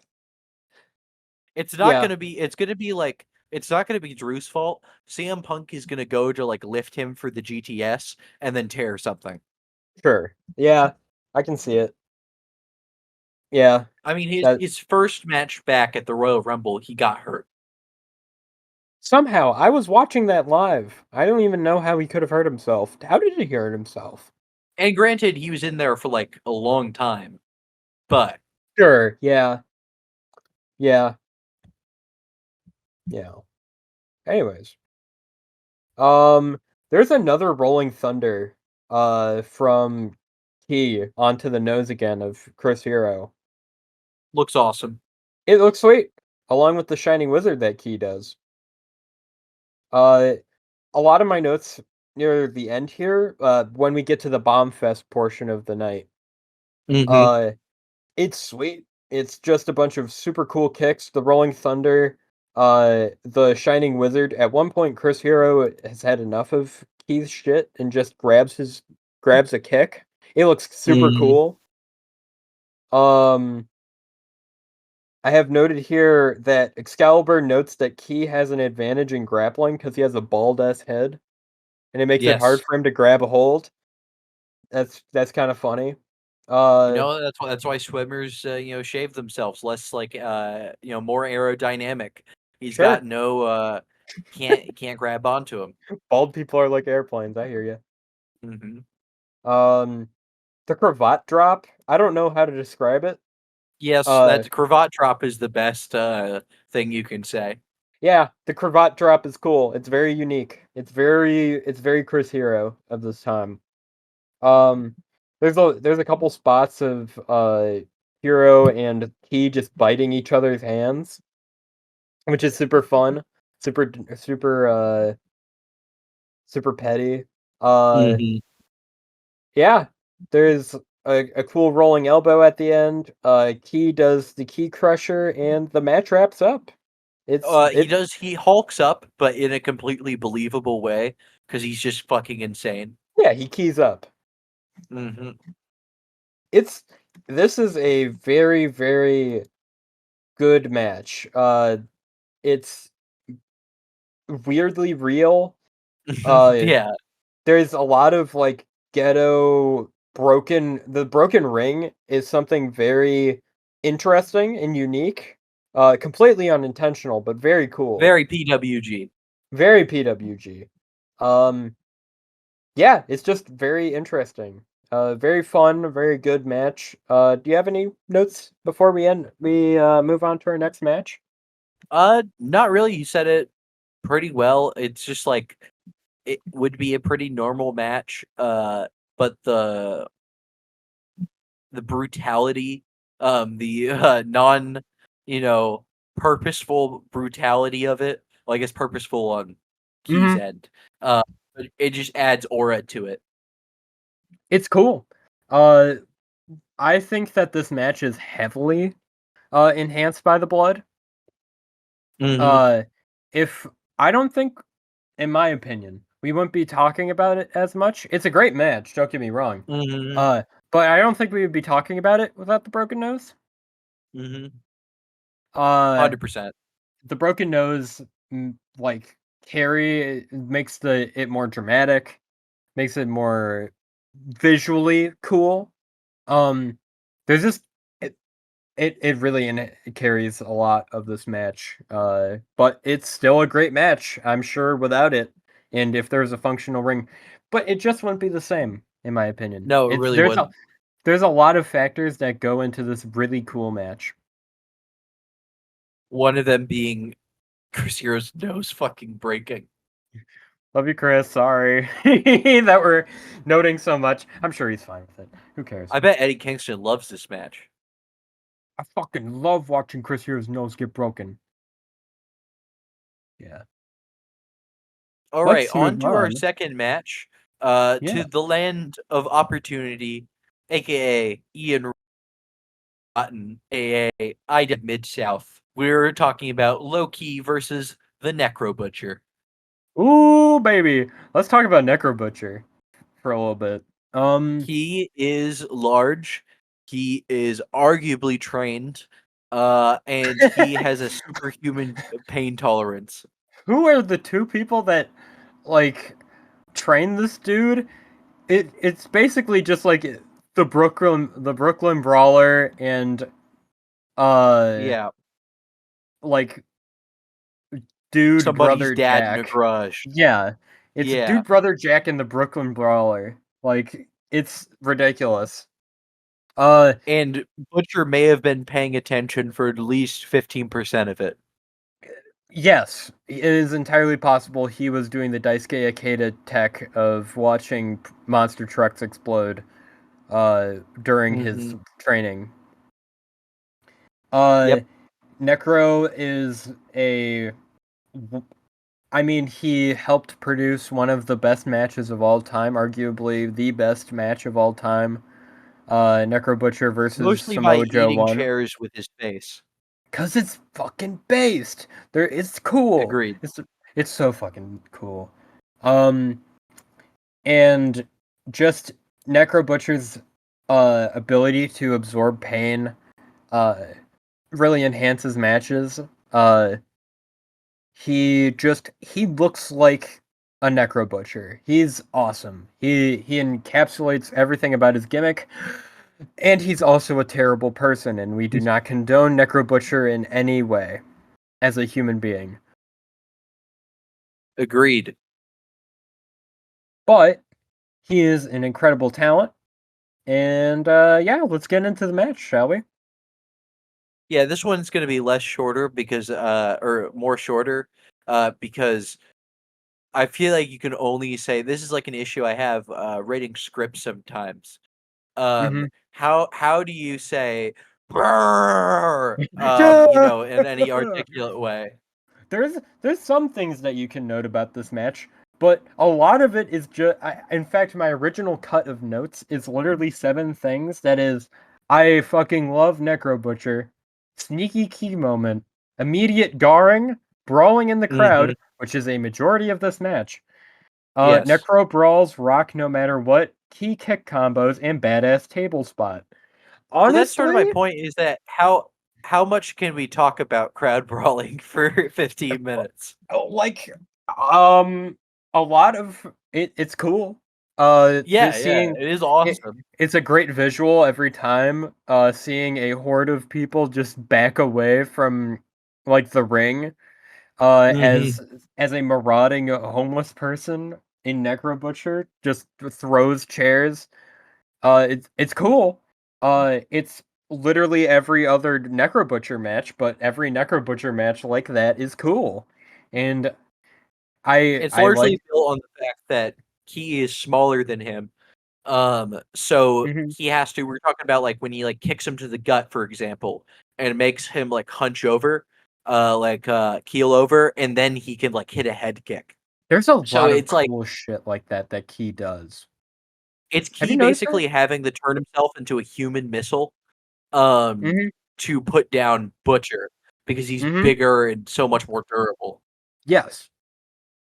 Speaker 2: it's not
Speaker 3: Yeah.
Speaker 2: gonna be. It's gonna be like it's not gonna be Drew's fault. CM Punk is gonna go to like lift him for the GTS and then tear something.
Speaker 3: Sure. Yeah. I can see it. Yeah.
Speaker 2: I mean, his
Speaker 3: That
Speaker 2: his first match back at the Royal Rumble, he got hurt.
Speaker 3: somehow I was watching that live. I don't even know how he could have hurt himself. How did he hurt himself?
Speaker 2: And granted, he was in there for like a long time, but
Speaker 3: Sure. Yeah. Yeah. Yeah. Anyways, there's another Rolling Thunder, from Key onto the nose again of Chris Hero.
Speaker 2: looks awesome.
Speaker 3: It looks sweet, along with the Shining Wizard that Key does. Uh, a lot of my notes near the end here, when we get to the Bomb Fest portion of the night,
Speaker 2: Hmm.
Speaker 3: uh, it's sweet. It's just a bunch of super cool kicks. The Rolling Thunder, the Shining Wizard. At one point, Chris Hero has had enough of Keith's shit and just grabs a kick. It looks super
Speaker 2: Hmm.
Speaker 3: cool. Um, I have noted here that Excalibur notes that Key has an advantage in grappling because he has a bald ass head, and it makes it hard
Speaker 2: Yes.
Speaker 3: for him to grab a hold. That's kind of funny. Uh,
Speaker 2: That's why swimmers shave themselves less like more aerodynamic. He's
Speaker 3: sure.
Speaker 2: got no can't grab onto him.
Speaker 3: Bald people are like airplanes. I hear you.
Speaker 2: Hmm.
Speaker 3: Um, the cravat drop. I don't know how to describe it.
Speaker 2: Yes,
Speaker 3: Uh,
Speaker 2: that cravat drop is the best thing you can say.
Speaker 3: yeah, the cravat drop is cool. It's very unique. It's very Chris Hero of this time. Um, there's a couple spots of Hero and Key just biting each other's hands, which is super fun, super super petty. Uh,
Speaker 2: Hmm.
Speaker 3: yeah, there's a cool rolling elbow at the end. Key does the key crusher, and the match wraps up. It's
Speaker 2: He
Speaker 3: it
Speaker 2: does. He hulks up, but in a completely believable way because he's just fucking insane.
Speaker 3: Yeah, he keys up.
Speaker 2: Hmm.
Speaker 3: It's this is a very very good match. It's weirdly real. Uh,
Speaker 2: Yeah,
Speaker 3: there's a lot of like ghetto broken. The broken ring is something very interesting and unique. Completely unintentional, but very cool.
Speaker 2: very PWG.
Speaker 3: Very PWG. Um, yeah, it's just very interesting. Very fun, very good match. Do you have any notes before we move on to our next match?
Speaker 2: Not really. You said it pretty well. It's just like it would be a pretty normal match. but the brutality, the non, purposeful brutality of it. Well, I guess purposeful on Key's end. But it just adds aura to it.
Speaker 3: It's cool. I think that this match is heavily enhanced by the blood. If I don't think, in my opinion, we wouldn't be talking about it as much. It's a great match, don't get me wrong. But I don't think we would be talking about it without the broken nose.
Speaker 2: 100%.
Speaker 3: The broken nose, like carry, makes it more dramatic, makes it more visually cool. There's just it really it carries a lot of this match. But it's still a great match, I'm sure, without it. And if there's a functional ring, but it just wouldn't be the same, in my opinion.
Speaker 2: No, it really wouldn't.
Speaker 3: There's a lot of factors that go into this really cool match.
Speaker 2: One of them being Chris Hero's nose fucking breaking.
Speaker 3: Love you, Chris. Sorry that we're noting so much. I'm sure he's fine with it. Who cares?
Speaker 2: I bet Eddie Kingston loves this match.
Speaker 3: I fucking love watching Chris Hero's nose get broken. Yeah.
Speaker 2: All right, on to our second match. To the land of opportunity, aka Ian Rotten, aka Ida Mid-South. We're talking about Low-Ki versus the Necro Butcher.
Speaker 3: Ooh, baby. Let's talk about Necro Butcher for a little bit.
Speaker 2: He is large. He is arguably trained. And he has a superhuman pain tolerance.
Speaker 3: Who are the two people that like train this dude? It's basically just like the Brooklyn Brawler and
Speaker 2: yeah,
Speaker 3: like Dude
Speaker 2: somebody's
Speaker 3: Brother
Speaker 2: dad
Speaker 3: Jack.
Speaker 2: in a garage.
Speaker 3: Yeah. It's Dude Brother Jack and the Brooklyn Brawler. Like, it's ridiculous.
Speaker 2: And Butcher may have been paying attention for at least 15% of it.
Speaker 3: Yes, it is entirely possible he was doing the Daisuke Ikeda tech of watching monster trucks explode during his training. Necro is he helped produce one of the best matches of all time, arguably the best match of all time. Necro Butcher versus
Speaker 2: mostly
Speaker 3: Samoa
Speaker 2: by
Speaker 3: Joe
Speaker 2: eating
Speaker 3: 1.
Speaker 2: chairs with his face.
Speaker 3: Cause it's fucking based. It's cool.
Speaker 2: Agreed.
Speaker 3: It's so fucking cool. And just Necro Butcher's ability to absorb pain really enhances matches. He looks like a Necro Butcher. He's awesome. He encapsulates everything about his gimmick. And he's also a terrible person, and we do not condone Necro Butcher in any way as a human being.
Speaker 2: Agreed.
Speaker 3: But he is an incredible talent. And let's get into the match, shall we?
Speaker 2: Yeah, this one's going to be less shorter because or more shorter because I feel like you can only say this is like an issue I have writing scripts sometimes. How do you say "brrr," in any articulate way?
Speaker 3: There's some things that you can note about this match, but a lot of it is just. In fact, my original cut of notes is literally 7 things. That is, I fucking love Necro Butcher, sneaky key moment, immediate garring, brawling in the crowd, which is a majority of this match.
Speaker 2: Yes.
Speaker 3: Necro brawls rock no matter what, key kick combos, and badass table spot. Honestly,
Speaker 2: well, that's sort of my point. Is that how much can we talk about crowd brawling for 15 minutes?
Speaker 3: Like, a lot of it. It's cool.
Speaker 2: It is awesome.
Speaker 3: It's a great visual every time. Seeing a horde of people just back away from like the ring. As a marauding homeless person in Necro Butcher just throws chairs. It's cool. It's literally every other Necro Butcher match, but every Necro Butcher match like that is cool. And
Speaker 2: it's largely built on the fact that Key is smaller than him, So
Speaker 3: Mhm.
Speaker 2: he has to. We're talking about like when he like kicks him to the gut, for example, and it makes him like hunch over, keel over, and then he can like hit a head kick.
Speaker 3: There's a
Speaker 2: So
Speaker 3: lot of
Speaker 2: it's like
Speaker 3: cool shit like that Key does.
Speaker 2: it's
Speaker 3: Have you
Speaker 2: Key
Speaker 3: noticed that?
Speaker 2: basically having to turn himself into a human missile, um,
Speaker 3: Mhm.
Speaker 2: to put down Butcher because he's
Speaker 3: Mhm.
Speaker 2: bigger and so much more durable.
Speaker 3: Yes.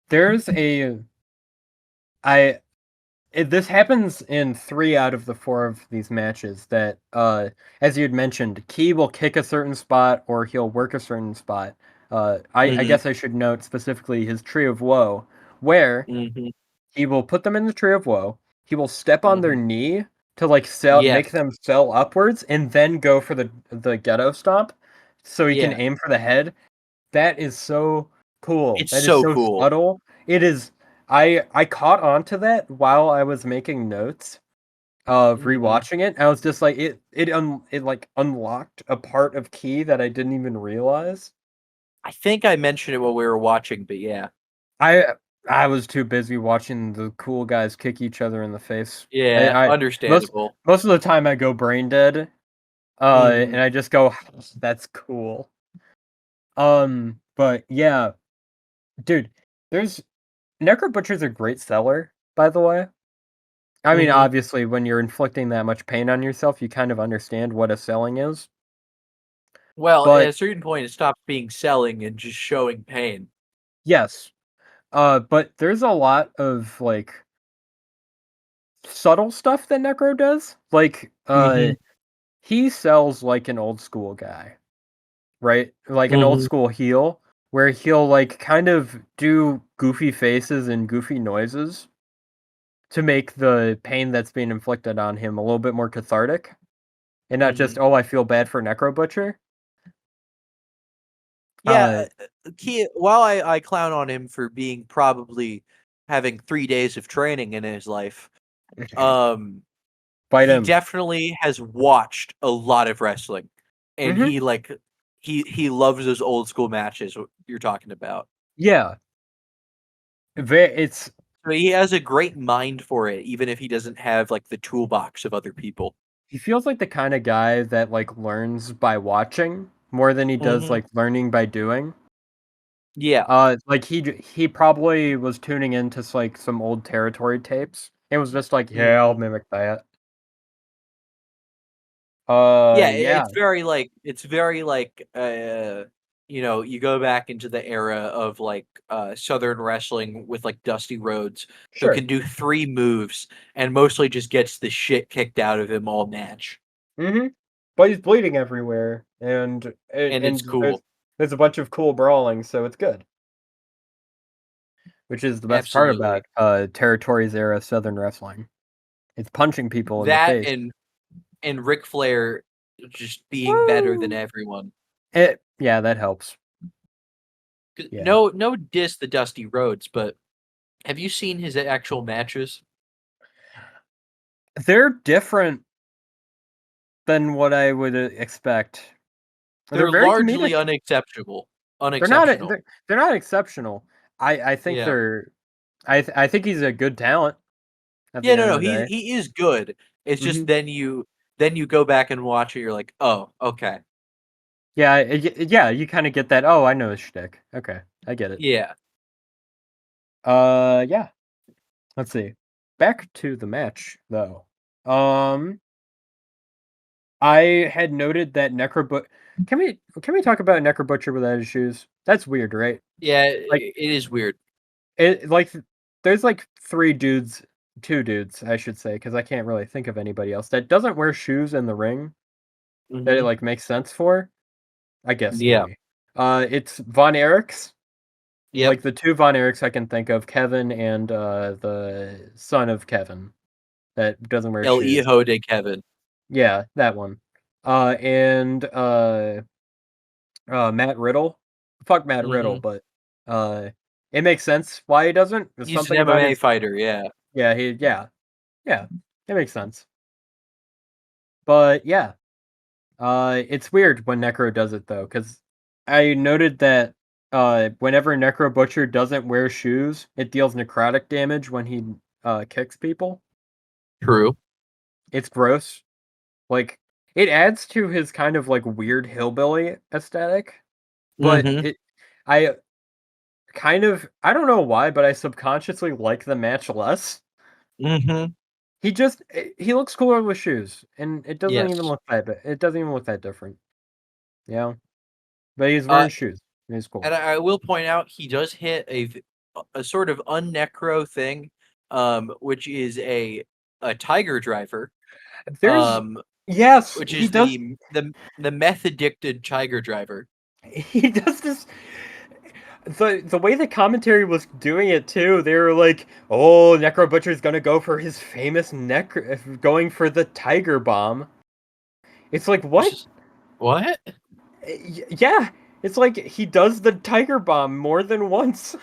Speaker 3: There's a I this happens in 3 out of the 4 of these matches that, as you had mentioned, Key will kick a certain spot or he'll work a certain spot. I
Speaker 2: Mhm,
Speaker 3: guess I should note specifically his Tree of Woe, where
Speaker 2: mhm,
Speaker 3: he will put them in the Tree of Woe, he will step on their
Speaker 2: mhm.
Speaker 3: knee to, like,
Speaker 2: Yes,
Speaker 3: make them sail upwards, and then go for the Ghetto Stomp, so he can
Speaker 2: yeah,
Speaker 3: aim for the head. That is so cool.
Speaker 2: it's
Speaker 3: That is
Speaker 2: so
Speaker 3: so
Speaker 2: cool.
Speaker 3: subtle. It is I caught on to that while I was making notes of
Speaker 2: Mhm.
Speaker 3: rewatching it. I was just like it like unlocked a part of Key that I didn't even realize.
Speaker 2: I think I mentioned it while we were watching, but yeah.
Speaker 3: I I was too busy watching the cool guys kick each other in the face.
Speaker 2: Yeah,
Speaker 3: I most
Speaker 2: understandable.
Speaker 3: most of the time I go brain dead,
Speaker 2: Mhm,
Speaker 3: and I just go, "That's cool." But yeah, dude, there's Necro Butcher's a great seller, by the way. I mean,
Speaker 2: mhm.
Speaker 3: obviously, when you're inflicting that much pain on yourself, you kind of understand what a selling is.
Speaker 2: Well, at
Speaker 3: But
Speaker 2: a certain point, it stops being selling and just showing pain.
Speaker 3: yes, but there's a lot of like subtle stuff that Necro does. Like,
Speaker 2: Mhm,
Speaker 3: he sells like an old school guy, right? Like an old
Speaker 2: mhm.
Speaker 3: school heel, where he'll like kind of do goofy faces and goofy noises to make the pain that's being inflicted on him a little bit more cathartic, and not just,
Speaker 2: Mhm.
Speaker 3: oh, I feel bad for Necro Butcher. Uh,
Speaker 2: Yeah, while I clown on him for being probably having 3 days of training in his life, um,
Speaker 3: bite
Speaker 2: he
Speaker 3: him.
Speaker 2: definitely has watched a lot of wrestling, and
Speaker 3: Mhm.
Speaker 2: he loves those old school matches you're talking about.
Speaker 3: Yeah. It's
Speaker 2: So he has a great mind for it, even if he doesn't have, like, the toolbox of other people.
Speaker 3: he feels like the kinda guy that, like, learns by watching more than he does,
Speaker 2: Mhm.
Speaker 3: like, learning by doing.
Speaker 2: Yeah.
Speaker 3: Like, he probably was tuning into like, some old territory tapes, and was just like, "Yeah, I'll
Speaker 2: Mhm.
Speaker 3: mimic that."
Speaker 2: Yeah,
Speaker 3: Yeah.
Speaker 2: it's very like, you go back into the era of like Southern wrestling with like Dusty Rhodes, who
Speaker 3: Sure.
Speaker 2: can do 3 moves and mostly just gets the shit kicked out of him all match.
Speaker 3: Mhm. But he's bleeding everywhere,
Speaker 2: And it's
Speaker 3: and
Speaker 2: cool.
Speaker 3: there's a bunch of cool brawling, so it's good. Which is the best part
Speaker 2: Absolutely.
Speaker 3: about, Territories era Southern wrestling. It's punching people in the
Speaker 2: That
Speaker 3: face.
Speaker 2: and Ric Flair just being better than
Speaker 3: Woo!
Speaker 2: everyone.
Speaker 3: Yeah, that helps. Yeah.
Speaker 2: No diss the Dusty Rhodes, but have you seen his actual matches?
Speaker 3: They're different than what I would, expect. They're
Speaker 2: They're
Speaker 3: very
Speaker 2: largely
Speaker 3: comedic.
Speaker 2: unexceptional.
Speaker 3: They're not e
Speaker 2: Unexceptional.
Speaker 3: they're not exceptional. I think
Speaker 2: Yeah.
Speaker 3: I think he's a good talent at the
Speaker 2: Yeah,
Speaker 3: end
Speaker 2: no,
Speaker 3: of the day.
Speaker 2: he is good. It's just
Speaker 3: Mhm.
Speaker 2: then you go back and watch it, you're like, "Oh, okay."
Speaker 3: Yeah, you kinda get that, "Oh, I know his shtick. Okay, I get it."
Speaker 2: Yeah.
Speaker 3: Yeah. Let's see. Back to the match, though. Um, I had noted that Necrobut can we talk about Necro Butcher without his shoes? That's weird, right?
Speaker 2: Yeah,
Speaker 3: Like,
Speaker 2: it is weird.
Speaker 3: like, there's, like, 3 dudes 2 dudes, I should say, because I can't really think of anybody else that doesn't wear shoes in the ring that it,
Speaker 2: Mhm.
Speaker 3: like, makes sense for. I guess
Speaker 2: Yeah.
Speaker 3: 3. It's Von Erichs,
Speaker 2: Yep.
Speaker 3: like, the 2 Von Erichs I can think of, Kevin and, the son of Kevin that doesn't wear
Speaker 2: El
Speaker 3: shoes.
Speaker 2: Hijo de Kevin.
Speaker 3: Yeah, that one. And, Matt Riddle. Fuck Matt Riddle,
Speaker 2: Mhm.
Speaker 3: but, uh, it makes sense why he doesn't. There's
Speaker 2: He's an
Speaker 3: something about
Speaker 2: MMA
Speaker 3: his
Speaker 2: fighter, yeah.
Speaker 3: yeah, it makes sense. But, yeah, it's weird when Necro does it, though, because I noted that, whenever Necro Butcher doesn't wear shoes, it deals necrotic damage when he, kicks people.
Speaker 2: True.
Speaker 3: It's gross. Like, it adds to his kind of like weird hillbilly aesthetic, but
Speaker 2: Mm-hmm.
Speaker 3: I I don't know why, but I subconsciously like the match less.
Speaker 2: Mm-hmm.
Speaker 3: He looks cooler with shoes, and it doesn't even
Speaker 2: Yes.
Speaker 3: look it doesn't even look that different. Yeah, but he's
Speaker 2: Uh,
Speaker 3: wearing shoes. He's cool.
Speaker 2: and I will point out he does hit a sort of unnecro thing, which is a tiger driver,
Speaker 3: There's
Speaker 2: um,
Speaker 3: yes,
Speaker 2: which
Speaker 3: he
Speaker 2: is
Speaker 3: does.
Speaker 2: the meth addicted tiger driver.
Speaker 3: He does this. The way the commentary was doing it too, they were like, "Oh, Necro Butcher's gonna go for his famous going for the Tiger Bomb." It's like
Speaker 2: Which
Speaker 3: what?
Speaker 2: is what?
Speaker 3: Yeah, it's like he does the Tiger Bomb more than once.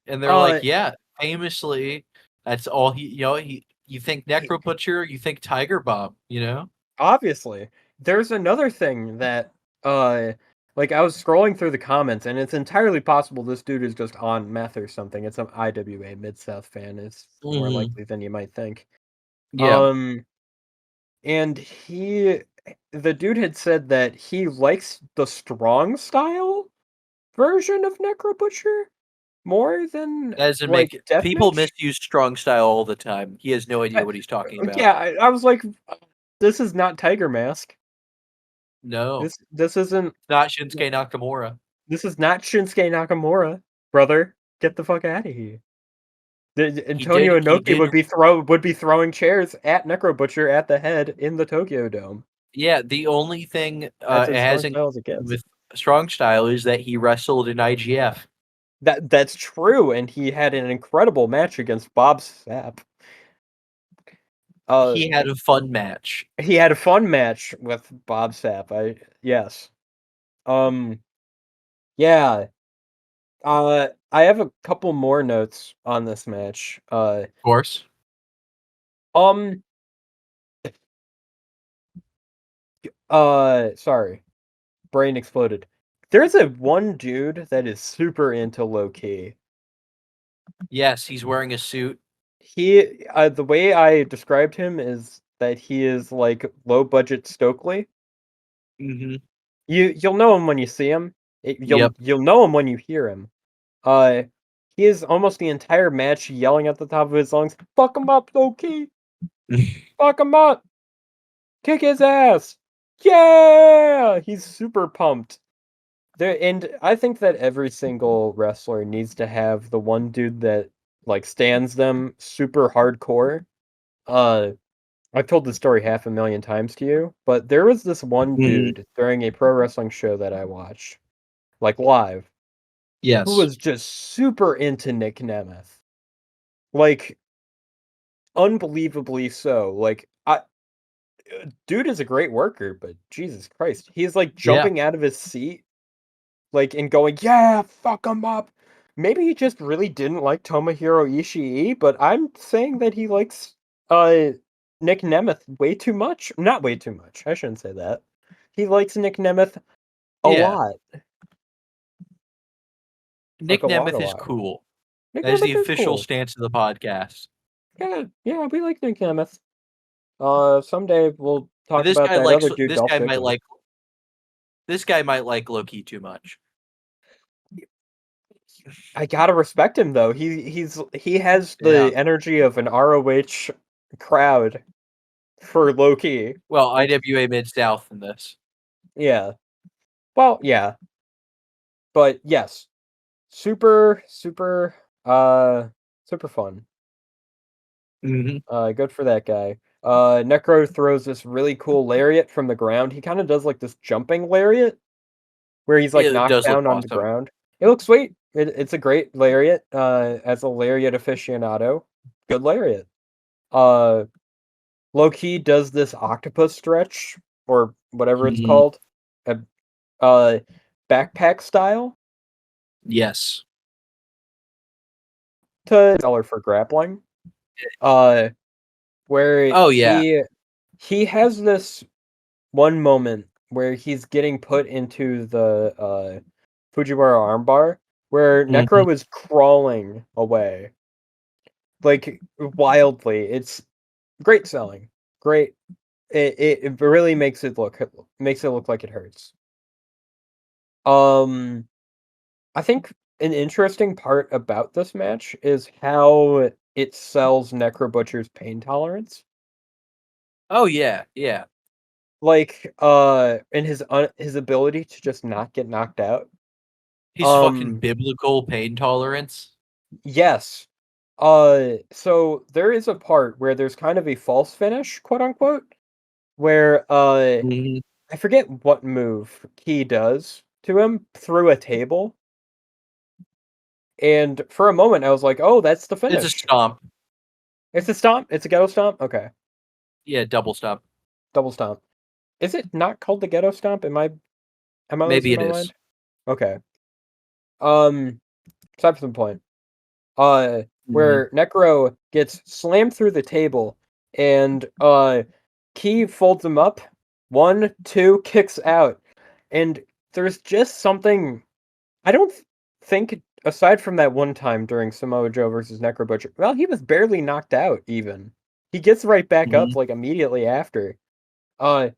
Speaker 2: And they're
Speaker 3: uh,
Speaker 2: like, yeah, famously, that's all he. You think Necro Butcher, you think Tiger Bomb.
Speaker 3: obviously, there's another thing that uh. Like, I was scrolling through the comments, and it's entirely possible this dude is just on meth or something. It's an IWA Mid-South fan. It's more
Speaker 2: Mm-hmm.
Speaker 3: likely than you might think.
Speaker 2: Yeah,
Speaker 3: Um, and the dude had said that he likes the strong style version of Necro Butcher more than,
Speaker 2: that doesn't
Speaker 3: like,
Speaker 2: make people
Speaker 3: Deathmatch?
Speaker 2: misuse strong style all the time. He has no idea
Speaker 3: I
Speaker 2: what he's talking about.
Speaker 3: yeah, I was like, "This is not Tiger Mask.
Speaker 2: No,
Speaker 3: This isn't
Speaker 2: not Shinsuke Nakamura.
Speaker 3: this is not Shinsuke Nakamura, brother. Get the fuck out of here."
Speaker 2: He did.
Speaker 3: Antonio
Speaker 2: He
Speaker 3: Inoki
Speaker 2: did.
Speaker 3: would be throwing chairs at Necro Butcher at the head in the Tokyo Dome.
Speaker 2: Yeah, the only thing
Speaker 3: That's
Speaker 2: it
Speaker 3: as strong
Speaker 2: has in
Speaker 3: style as it
Speaker 2: common
Speaker 3: gets.
Speaker 2: with strong style is that he wrestled in IGF.
Speaker 3: That's true, and he had an incredible match against Bob Sapp. Uh,
Speaker 2: He had a fun match.
Speaker 3: he had a fun match with Bob Sapp. Yes. Um, yeah. I have a couple more notes on this match.
Speaker 2: Of course.
Speaker 3: Um, sorry, brain exploded. There's a one dude that is super into low key.
Speaker 2: Yes, he's wearing a suit.
Speaker 3: The way I described him is that he is like low budget Stokely.
Speaker 2: Mm-hmm.
Speaker 3: You'll know him when you see him.
Speaker 2: Yep.
Speaker 3: You'll know him when you hear him. Uh, he is almost the entire match yelling at the top of his lungs, "Fuck him up, Loki! Fuck him up! Kick his ass! Yeah!" He's super pumped. And I think that every single wrestler needs to have the one dude that like stands them super hardcore. Uh, I've told this story half a million times to you, but there was this one
Speaker 2: Mhm.
Speaker 3: dude during a pro wrestling show that I watched, like live, who
Speaker 2: Yes.
Speaker 3: was just super into Nick Nemeth. Like, unbelievably so. Dude is a great worker, but Jesus Christ, he's like
Speaker 2: Yeah.
Speaker 3: jumping out of his seat, like and going, "Yeah, fuck him up." Maybe he just really didn't like Tomohiro Ishii, but I'm saying that he likes uh Nick Nemeth way too much. Not way too much. I shouldn't say that. He likes Nick Nemeth a
Speaker 2: Yeah.
Speaker 3: lot, like
Speaker 2: Nick
Speaker 3: a lot, a
Speaker 2: Nemeth is
Speaker 3: lot.
Speaker 2: cool.
Speaker 3: Nick
Speaker 2: That is the
Speaker 3: Nemeth is
Speaker 2: official
Speaker 3: cool.
Speaker 2: stance of the podcast.
Speaker 3: Yeah, yeah, we like Nick Nemeth. Someday we'll
Speaker 2: But
Speaker 3: talk about that other dude,
Speaker 2: this
Speaker 3: Dolph
Speaker 2: guy might
Speaker 3: Ziggler.
Speaker 2: like Loki too much.
Speaker 3: I gotta respect him though. He has
Speaker 2: Yeah.
Speaker 3: the energy of an ROH crowd for Loki.
Speaker 2: Well,
Speaker 3: Like,
Speaker 2: IWA Mid South in this.
Speaker 3: yeah. Well, yeah, but yes, super, super, super fun.
Speaker 2: Hmm.
Speaker 3: Good for that guy. Necro throws this really cool lariat from the ground. He kind of does like this jumping lariat where he's like
Speaker 2: It
Speaker 3: knocked
Speaker 2: does look
Speaker 3: down on the
Speaker 2: awesome.
Speaker 3: ground. It looks sweet. It's a great lariat. As a lariat aficionado, good lariat. Uh, Low key does this octopus stretch or whatever it's
Speaker 2: Hmm.
Speaker 3: called, uh, uh, backpack style
Speaker 2: Yes.
Speaker 3: to dollar for grappling. Uh, where
Speaker 2: Oh yeah.
Speaker 3: he has this one moment where he's getting put into the Fujiwara armbar, where
Speaker 2: Hmm.
Speaker 3: Necro is crawling away, like wildly. It's great selling. Great. It really makes it look like it hurts. I think an interesting part about this match is how it sells Necro Butcher's pain tolerance.
Speaker 2: Oh yeah, yeah.
Speaker 3: Like, and his ability to just not get knocked out.
Speaker 2: He's fucking biblical pain tolerance.
Speaker 3: Yes. So there is a part where there's kind of a false finish, quote unquote, where
Speaker 2: Mhm.
Speaker 3: I forget what move he does to him through a table. And for a moment I was like, "Oh, that's the
Speaker 2: It's a
Speaker 3: finish."
Speaker 2: stomp.
Speaker 3: It's a stomp? It's a ghetto stomp? Okay.
Speaker 2: Yeah, double stomp.
Speaker 3: Double stomp. Is it not called the ghetto stomp? Am I
Speaker 2: Maybe
Speaker 3: losing
Speaker 2: it
Speaker 3: my
Speaker 2: is.
Speaker 3: mind? Okay. Um, Aside from the point. Uh,
Speaker 2: Mhm.
Speaker 3: where Necro gets slammed through the table and Key folds him up. 1, 2, kicks out. And there's just something I don't think aside from that one time during Samoa Joe versus Necro Butcher. Well, he was barely knocked out even. He gets right back up
Speaker 2: Mhm.
Speaker 3: like immediately after. Uh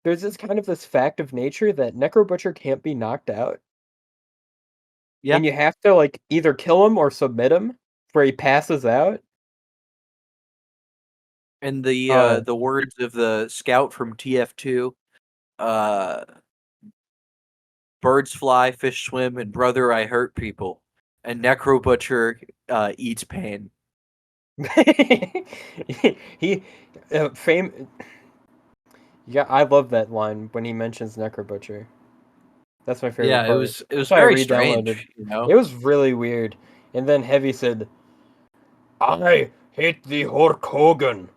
Speaker 3: there's this kind of this fact of nature that Necro Butcher can't be knocked out.
Speaker 2: Yeah.
Speaker 3: And you have to like either kill him or submit him where he passes out.
Speaker 2: And
Speaker 3: Uh
Speaker 2: the words of the scout from TF2, uh, birds fly, fish swim, and brother, I hurt people. And Necro Butcher eats pain.
Speaker 3: he fame Yeah, I love that line when he mentions Necro Butcher. That's my favorite
Speaker 2: Yeah,
Speaker 3: part.
Speaker 2: it was
Speaker 3: That's why I
Speaker 2: very
Speaker 3: re-downloaded.
Speaker 2: strange, you know.
Speaker 3: It was really weird. And then Heavy said, "I hate the Hulk Hogan."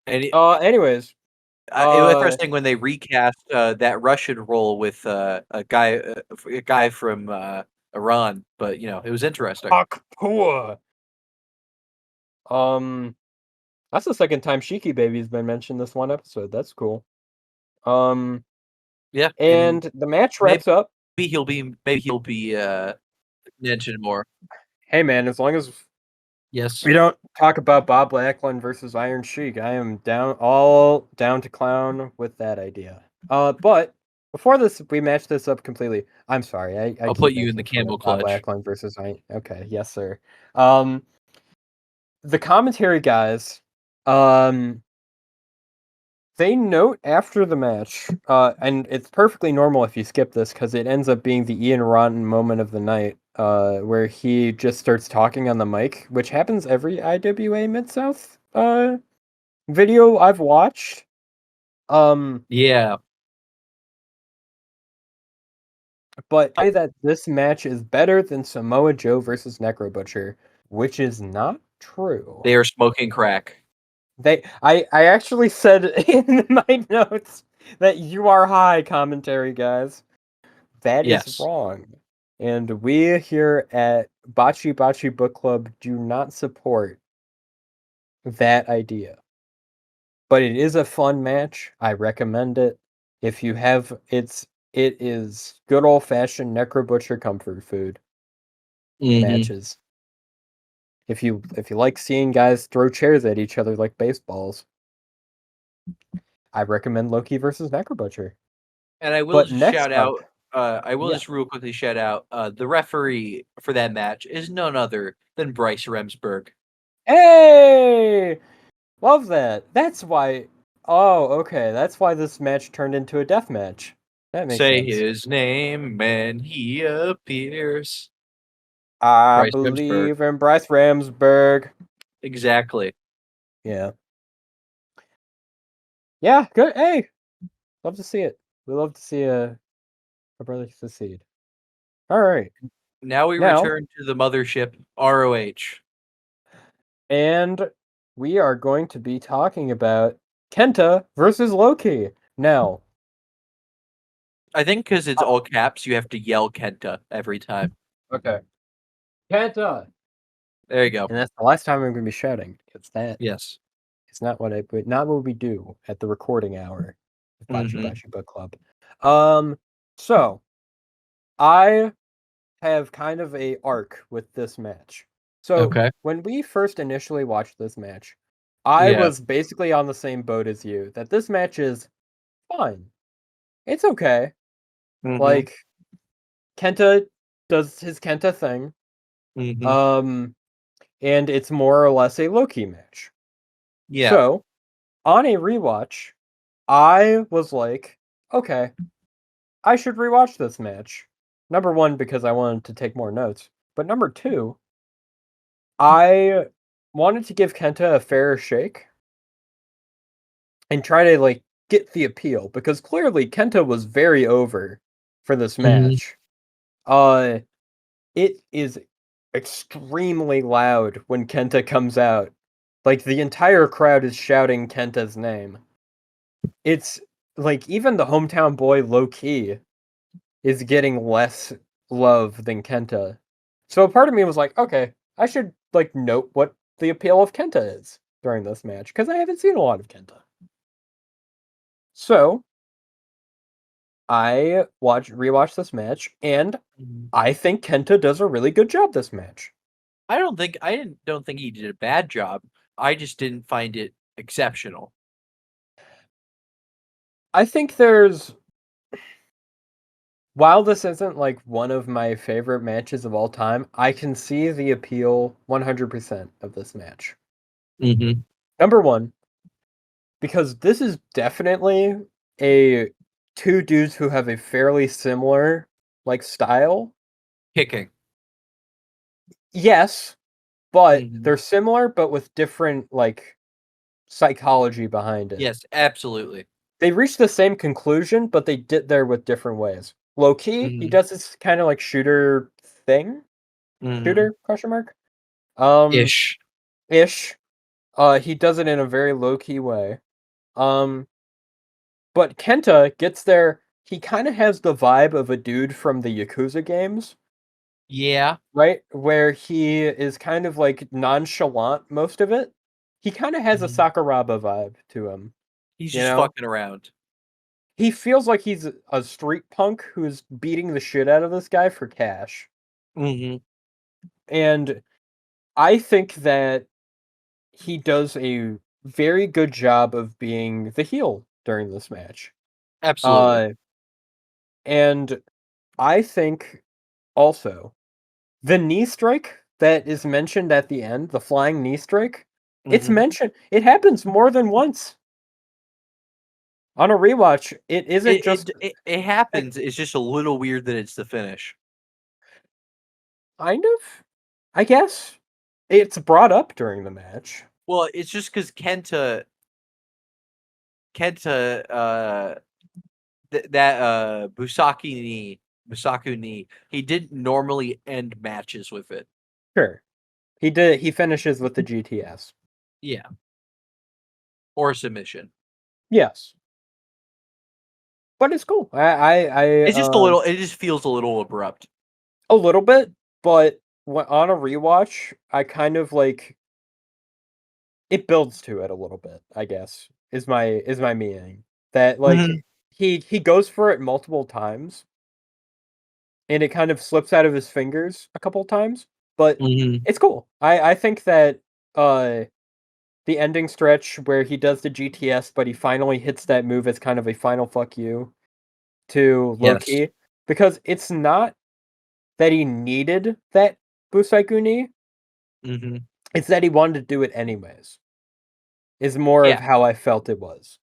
Speaker 2: And
Speaker 3: Anyways,
Speaker 2: it was
Speaker 3: uh,
Speaker 2: interesting when they recast that Russian role with a guy from Iran. But you know, it was interesting.
Speaker 3: Akpua. Um, that's the second time Shiki Baby's been mentioned this one episode. That's cool. Um,
Speaker 2: Yeah, and
Speaker 3: and the match
Speaker 2: maybe
Speaker 3: wraps up.
Speaker 2: maybe he'll be mentioned more.
Speaker 3: Hey man, as long as
Speaker 2: Yes.
Speaker 3: we don't talk about Bob Backlund versus Iron Sheik, I am all down to clown with that idea. But before we match this up completely. I'm sorry, I
Speaker 2: I'll
Speaker 3: keep
Speaker 2: put you in the
Speaker 3: making fun
Speaker 2: camel
Speaker 3: of Bob
Speaker 2: clutch.
Speaker 3: Backlund versus Iron. Okay, yes sir. Um, the commentary guys, um, they note after the match, and it's perfectly normal if you skip this because it ends up being the Ian Rotten moment of the night, where he just starts talking on the mic, which happens every IWA Mid South video I've watched. Um,
Speaker 2: Yeah,
Speaker 3: but I say that this match is better than Samoa Joe versus Necro Butcher, which is not true.
Speaker 2: they are smoking crack.
Speaker 3: I actually said in my notes that you are high commentary guys. That is
Speaker 2: Yes.
Speaker 3: wrong. And we here at Bati-Bati Book Club do not support that idea. But it is a fun match. I recommend it. If you have it is good old fashioned Necro Butcher comfort food
Speaker 2: Hmm.
Speaker 3: matches. If you like seeing guys throw chairs at each other like baseballs, I recommend Loki versus Necro Butcher.
Speaker 2: And I will
Speaker 3: But
Speaker 2: just
Speaker 3: next
Speaker 2: shout
Speaker 3: up,
Speaker 2: out. I will
Speaker 3: yeah.
Speaker 2: just real quickly shout out. The referee for that match is none other than Bryce Remsburg.
Speaker 3: Hey! Love that. That's why. Oh, okay. That's why this match turned into a death match. That makes
Speaker 2: Say
Speaker 3: sense.
Speaker 2: his name and he appears.
Speaker 3: I
Speaker 2: Bryce Remsburg.
Speaker 3: believe in Bryce Ramsburg.
Speaker 2: Exactly.
Speaker 3: Yeah. Yeah, good. Hey, love to see it. We love to see a brother succeed. All right.
Speaker 2: Now we
Speaker 3: Now,
Speaker 2: return to the mothership, ROH.
Speaker 3: and we are going to be talking about Kenta versus Loki. Now,
Speaker 2: I think because it's
Speaker 3: uh,
Speaker 2: all caps, you have to yell Kenta every time.
Speaker 3: okay. Kenta.
Speaker 2: There you go.
Speaker 3: And that's the last time I'm going to be shouting.
Speaker 2: Yes.
Speaker 3: It's not what we do at the recording hour of Bachi
Speaker 2: Hmm.
Speaker 3: Bachi Book Club. Um, so I have kind of a arc with this match. So
Speaker 2: Okay.
Speaker 3: when we first initially watched this match, I
Speaker 2: Yeah.
Speaker 3: was basically on the same boat as you, that this match is fine. It's okay.
Speaker 2: Mhm.
Speaker 3: Like, Kenta does his Kenta thing.
Speaker 2: Mhm.
Speaker 3: Um, and it's more or less a low-key match.
Speaker 2: Yeah.
Speaker 3: So, on a rewatch, I was like, okay, I should rewatch this match. Number one, because I wanted to take more notes. But number two, I wanted to give Kenta a fair shake and try to like get the appeal because clearly Kenta was very over for this
Speaker 2: Mhm.
Speaker 3: match. Uh it is extremely loud when Kenta comes out. Like the entire crowd is shouting Kenta's name. It's like even the hometown boy low key is getting less love than Kenta. So a part of me was like, okay, I should like note what the appeal of Kenta is during this match because I haven't seen a lot of Kenta. So I rewatched this match, and
Speaker 2: Mhm.
Speaker 3: I think Kenta does a really good job this match.
Speaker 2: Don't think he did a bad job. I just didn't find it exceptional.
Speaker 3: I think there's while this isn't like one of my favorite matches of all time, I can see the appeal 100% of this match.
Speaker 2: Mhm.
Speaker 3: Number 1, because this is definitely a two dudes who have a fairly similar like style.
Speaker 2: Kicking.
Speaker 3: Yes, but
Speaker 2: Mhm.
Speaker 3: they're similar but with different like psychology behind it.
Speaker 2: Yes, absolutely.
Speaker 3: They reached the same conclusion, but they did there with different ways. Low key, he
Speaker 2: Mhm.
Speaker 3: does this kind of like shooter thing.
Speaker 2: Mhm.
Speaker 3: Shooter question mark? Um
Speaker 2: Ish.
Speaker 3: ish. He does it in a very low key way. Um but Kenta gets there, he kind of has the vibe of a dude from the Yakuza games,
Speaker 2: Yeah.
Speaker 3: right? Where he is kind of like nonchalant most of it. He kind of has a
Speaker 2: Mhm.
Speaker 3: Sakuraba vibe to him,
Speaker 2: He's
Speaker 3: you
Speaker 2: just
Speaker 3: know?
Speaker 2: fucking around.
Speaker 3: He feels like he's a street punk who's beating the shit out of this guy for cash.
Speaker 2: Mhm.
Speaker 3: And I think that he does a very good job of being the heel during this match.
Speaker 2: Absolutely.
Speaker 3: Uh, and I think also the knee strike that is mentioned at the end, the flying knee strike, it's
Speaker 2: Mhm.
Speaker 3: mentioned. It happens more than once on a rewatch. It isn't
Speaker 2: It
Speaker 3: just
Speaker 2: it it it
Speaker 3: uh,
Speaker 2: happens. It's just a little weird that it's the finish.
Speaker 3: kind of, I guess. It's brought up during the match.
Speaker 2: Well, it's just because Kenta, that Busaku knee, he didn't normally end matches with it.
Speaker 3: Sure. He finishes with the GTS.
Speaker 2: Yeah, or submission.
Speaker 3: Yes. But it's cool.
Speaker 2: It's just a little. It just feels a little abrupt.
Speaker 3: A little bit, but when on a rewatch, I kind of like it builds to it a little bit, I guess, is my meaning. That
Speaker 2: Mhm.
Speaker 3: like he goes for it multiple times and it kind of slips out of his fingers a couple times, but
Speaker 2: Mhm.
Speaker 3: it's cool. I think that uh the ending stretch where he does the GTS, but he finally hits that move as kind of a final fuck you to
Speaker 2: Yes.
Speaker 3: Loki, because it's not that he needed that Busaikuni,
Speaker 2: Mhm.
Speaker 3: it's that he wanted to do it anyways, is more of
Speaker 2: Yeah,
Speaker 3: how I felt it was.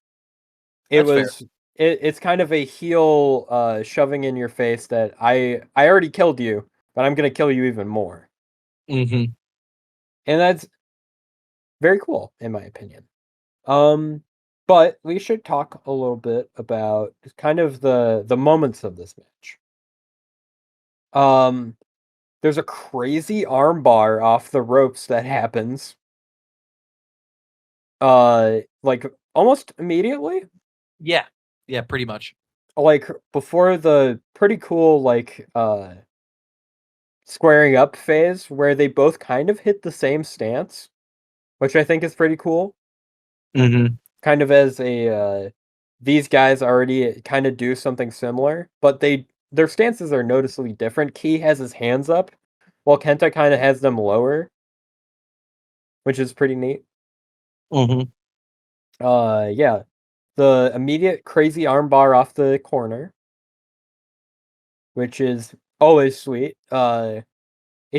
Speaker 3: It
Speaker 2: that's fair.
Speaker 3: was it's kind of a heel, shoving in your face that I already killed you, but I'm gonna kill you even more,
Speaker 2: Mhm.
Speaker 3: and that's very cool in my opinion. Um, but we should talk a little bit about kind of the moments of this match. Um, there's a crazy armbar off the ropes that happens, like, almost immediately,
Speaker 2: Yeah. Yeah, pretty much.
Speaker 3: like, before the pretty cool, like, squaring up phase where they both kind of hit the same stance, which I think is pretty cool,
Speaker 2: Mhm.
Speaker 3: kind of as a, these guys already kinda do something similar, but their stances are noticeably different. Key has his hands up, while Kenta kinda has them lower. which is pretty neat.
Speaker 2: Mm-hmm.
Speaker 3: Yeah, the immediate crazy armbar off the corner, which is always sweet. It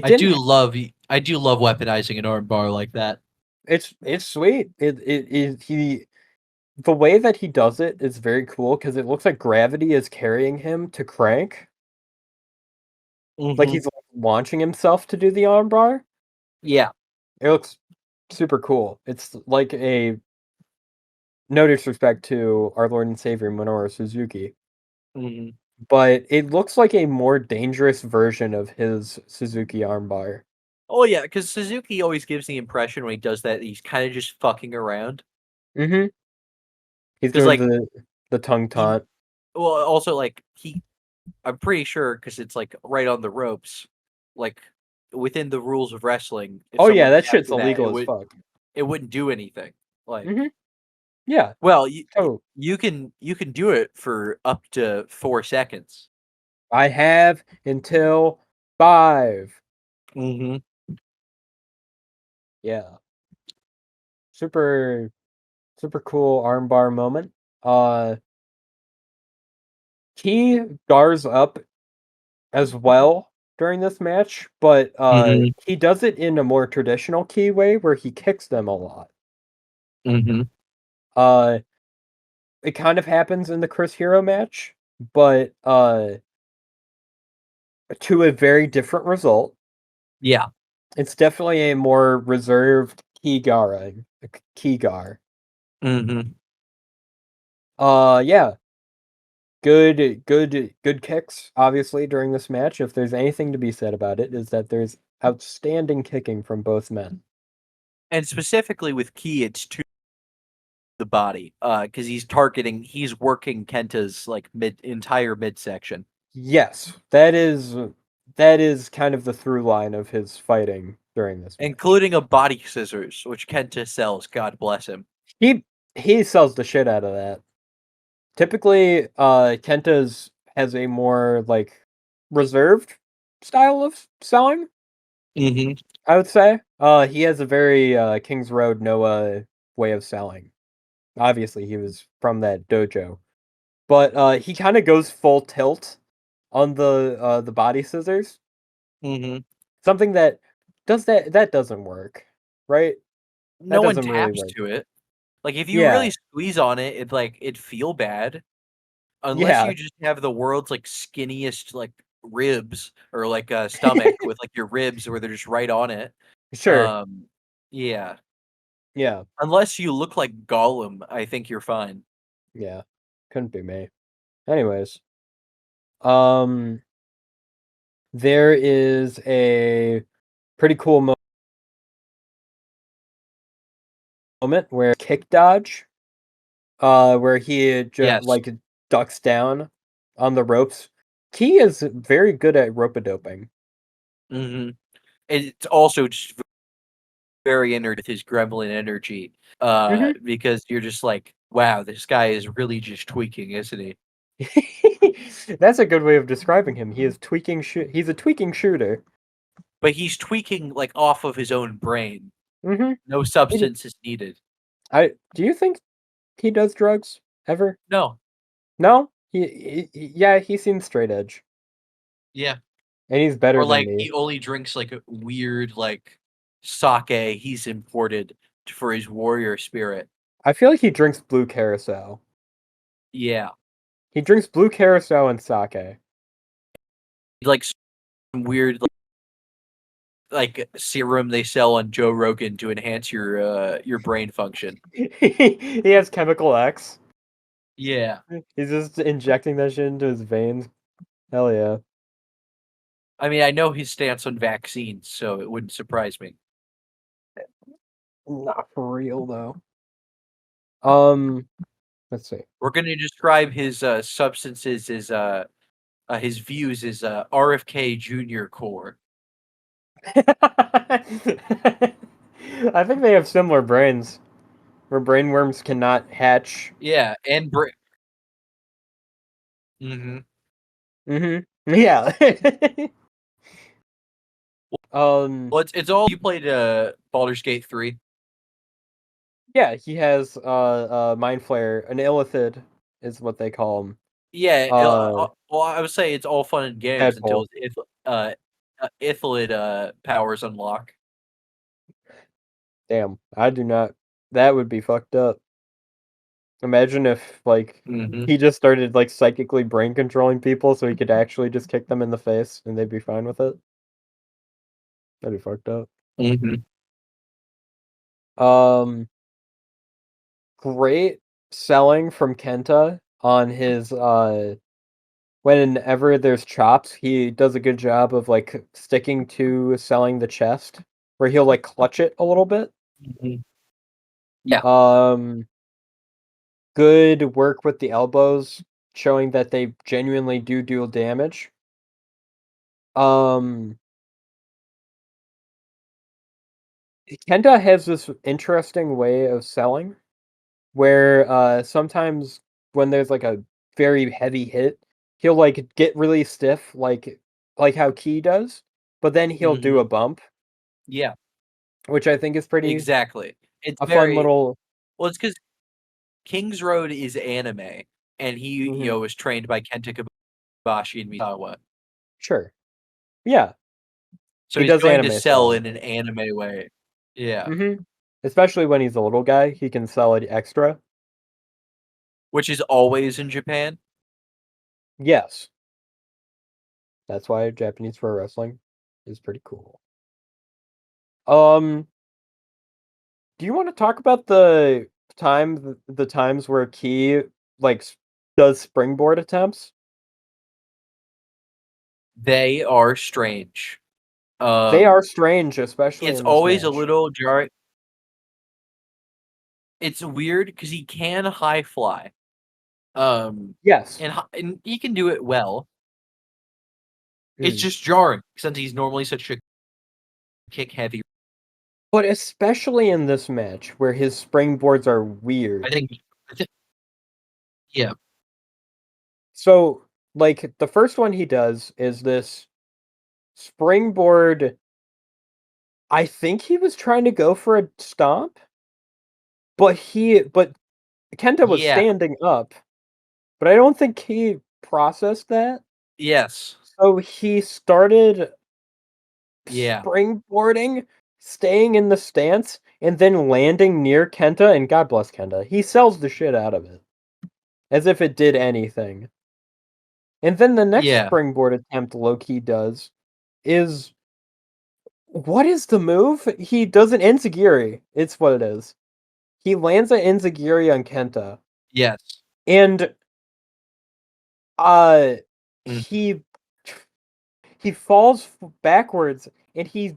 Speaker 2: I
Speaker 3: didn't.
Speaker 2: do love weaponizing an arm bar like that.
Speaker 3: It's sweet. The way that he does it is very cool because it looks like gravity is carrying him to crank. Like
Speaker 2: Mm-hmm.
Speaker 3: he's like, launching himself to do the armbar.
Speaker 2: Yeah.
Speaker 3: It looks super cool. It's like a no disrespect to our Lord and Savior Minoru Suzuki,
Speaker 2: Mm-hmm.
Speaker 3: but it looks like a more dangerous version of his Suzuki armbar.
Speaker 2: Oh yeah, because Suzuki always gives the impression when he does that he's kind of just fucking around.
Speaker 3: Mm-hmm. He's
Speaker 2: Because
Speaker 3: doing
Speaker 2: like
Speaker 3: the tongue
Speaker 2: he,
Speaker 3: taunt.
Speaker 2: well, also like I'm pretty sure because it's like right on the ropes, like within the rules of wrestling, if
Speaker 3: Oh yeah,
Speaker 2: someone
Speaker 3: that
Speaker 2: tapped
Speaker 3: shit's
Speaker 2: you that,
Speaker 3: illegal as fuck.
Speaker 2: it wouldn't do anything. Like,
Speaker 3: Mm-hmm. Yeah.
Speaker 2: well,
Speaker 3: So
Speaker 2: you can do it for up to 4 seconds.
Speaker 3: I have until 5.
Speaker 2: Mm-hmm.
Speaker 3: Yeah. Super super cool armbar moment. Uh he gars up as well during this match, but
Speaker 2: Mm-hmm.
Speaker 3: he does it in a more traditional key way where he kicks them a lot.
Speaker 2: Mm-hmm.
Speaker 3: Uh it kind of happens in the Chris Hero match, but to a very different result.
Speaker 2: Yeah.
Speaker 3: It's definitely a more reserved key gar.
Speaker 2: Mm-hmm.
Speaker 3: Yeah, good kicks, obviously, during this match. If there's anything to be said about it, is that there's outstanding kicking from both men.
Speaker 2: And specifically with Key, it's to the body, because he's working Kenta's like entire midsection,
Speaker 3: Yes, that is kind of the through line of his fighting during this match.
Speaker 2: including a body scissors, which Kenta sells. God bless him.
Speaker 3: He he sells the shit out of that. Typically, Kenta's has a more like reserved style of selling,
Speaker 2: Mm-hmm.
Speaker 3: I would say. He has a very Kings Road Noah way of selling. Obviously, he was from that dojo. But he kind of goes full tilt on the body scissors.
Speaker 2: Mm-hmm.
Speaker 3: Something that that doesn't work, right? That
Speaker 2: No one
Speaker 3: doesn't really
Speaker 2: taps
Speaker 3: work.
Speaker 2: to it. Like if you
Speaker 3: Yeah.
Speaker 2: really squeeze on it, it'd feel bad. Unless
Speaker 3: Yeah.
Speaker 2: you just have the world's like skinniest like ribs or like a stomach with like your ribs where they're just right on it.
Speaker 3: Sure.
Speaker 2: Um, yeah.
Speaker 3: Yeah.
Speaker 2: Unless you look like Gollum, I think you're fine.
Speaker 3: Yeah. Couldn't be me. Anyways, um there is a pretty cool moment where kick dodge, where he just
Speaker 2: Yes.
Speaker 3: like ducks down on the ropes. He is very good at rope a doping.
Speaker 2: Hmm. It's also just very entered with his gremlin energy.
Speaker 3: Hmm.
Speaker 2: Because you're just like, wow, this guy is really just tweaking, isn't he?
Speaker 3: That's a good way of describing him. He is he's a tweaking shooter.
Speaker 2: But he's tweaking like off of his own brain.
Speaker 3: Hmm.
Speaker 2: No substance is needed.
Speaker 3: I do you think he does drugs ever?
Speaker 2: No.
Speaker 3: No? Yeah, he seems straight edge.
Speaker 2: Yeah.
Speaker 3: And he's better
Speaker 2: Or
Speaker 3: than
Speaker 2: like
Speaker 3: me.
Speaker 2: he only drinks like a weird like sake he's imported for his warrior spirit.
Speaker 3: I feel like he drinks blue carousel.
Speaker 2: Yeah.
Speaker 3: He drinks blue carousel and sake.
Speaker 2: Like some weird like serum they sell on Joe Rogan to enhance your brain function.
Speaker 3: He has chemical X.
Speaker 2: Yeah.
Speaker 3: He's just injecting that shit into his veins. Hell yeah.
Speaker 2: I mean, I know his stance on vaccines, so it wouldn't surprise me.
Speaker 3: Not for real though. Um, let's see.
Speaker 2: We're gonna describe his substances as his views as RFK Junior core.
Speaker 3: I think they have similar brains, where brainworms cannot hatch.
Speaker 2: Yeah, and hmm
Speaker 3: Mm-hmm. Yeah. Um,
Speaker 2: Well, it's all you played Baldur's Gate 3.
Speaker 3: yeah, he has Mind Flayer, an Illithid is what they call him.
Speaker 2: Yeah, well, I would say it's all fun and games
Speaker 3: Deadpool.
Speaker 2: until Ithilid powers unlock.
Speaker 3: Damn, I do not. That would be fucked up. Imagine if like
Speaker 2: Mm-hmm.
Speaker 3: he just started like psychically brain controlling people, so he could actually just kick them in the face and they'd be fine with it. That'd be fucked up.
Speaker 2: Mm-hmm.
Speaker 3: Um, Great selling from Kenta on his whenever there's chops, he does a good job of like sticking to selling the chest where he'll like clutch it a little bit.
Speaker 2: Mm-hmm. Yeah.
Speaker 3: Um, Good work with the elbows, showing that they genuinely do damage. Um, Kenta has this interesting way of selling where sometimes when there's like a very heavy hit, he'll like get really stiff like how Key does, but then he'll do
Speaker 2: Mm-hmm.
Speaker 3: a bump,
Speaker 2: Yeah.
Speaker 3: which I think is pretty
Speaker 2: Exactly. It's
Speaker 3: a fun
Speaker 2: very
Speaker 3: little
Speaker 2: well. It's because King's Road is anime, and he
Speaker 3: mhm,
Speaker 2: was trained by Kenta Kobashi and Misawa.
Speaker 3: sure. Yeah,
Speaker 2: So
Speaker 3: he
Speaker 2: he's
Speaker 3: does
Speaker 2: going to
Speaker 3: anime
Speaker 2: sell
Speaker 3: selling.
Speaker 2: in an anime way. Yeah.
Speaker 3: Especially when he's a little guy, he can sell it extra.
Speaker 2: Which is always in Japan.
Speaker 3: Yes, that's why Japanese pro wrestling is pretty cool. Um, do you want to talk about the times where Key like does springboard attempts?
Speaker 2: They are strange.
Speaker 3: They are strange, especially
Speaker 2: It's
Speaker 3: in this
Speaker 2: always a
Speaker 3: match.
Speaker 2: little jarring. It's weird because he can high fly.
Speaker 3: Yes.
Speaker 2: And he can do it well. It's
Speaker 3: Mm.
Speaker 2: just jarring since he's normally such a kick heavy.
Speaker 3: But especially in this match where his springboards are
Speaker 2: I
Speaker 3: weird.
Speaker 2: think, yeah,
Speaker 3: So, like the first one he does is this springboard. I think he was trying to go for a stomp, but Kenta was
Speaker 2: yeah,
Speaker 3: standing up, but I don't think he processed that.
Speaker 2: yes,
Speaker 3: So he started
Speaker 2: yeah,
Speaker 3: springboarding, staying in the stance, and then landing near Kenta, and God bless Kenta. He sells the shit out of it. As if it did anything. And then the next
Speaker 2: yeah,
Speaker 3: springboard attempt Loki does is what is the move? He does an enziguri. It's what it is. He lands an enziguri on Kenta,
Speaker 2: yes,
Speaker 3: and uh
Speaker 2: mm,
Speaker 3: he he falls backwards, and he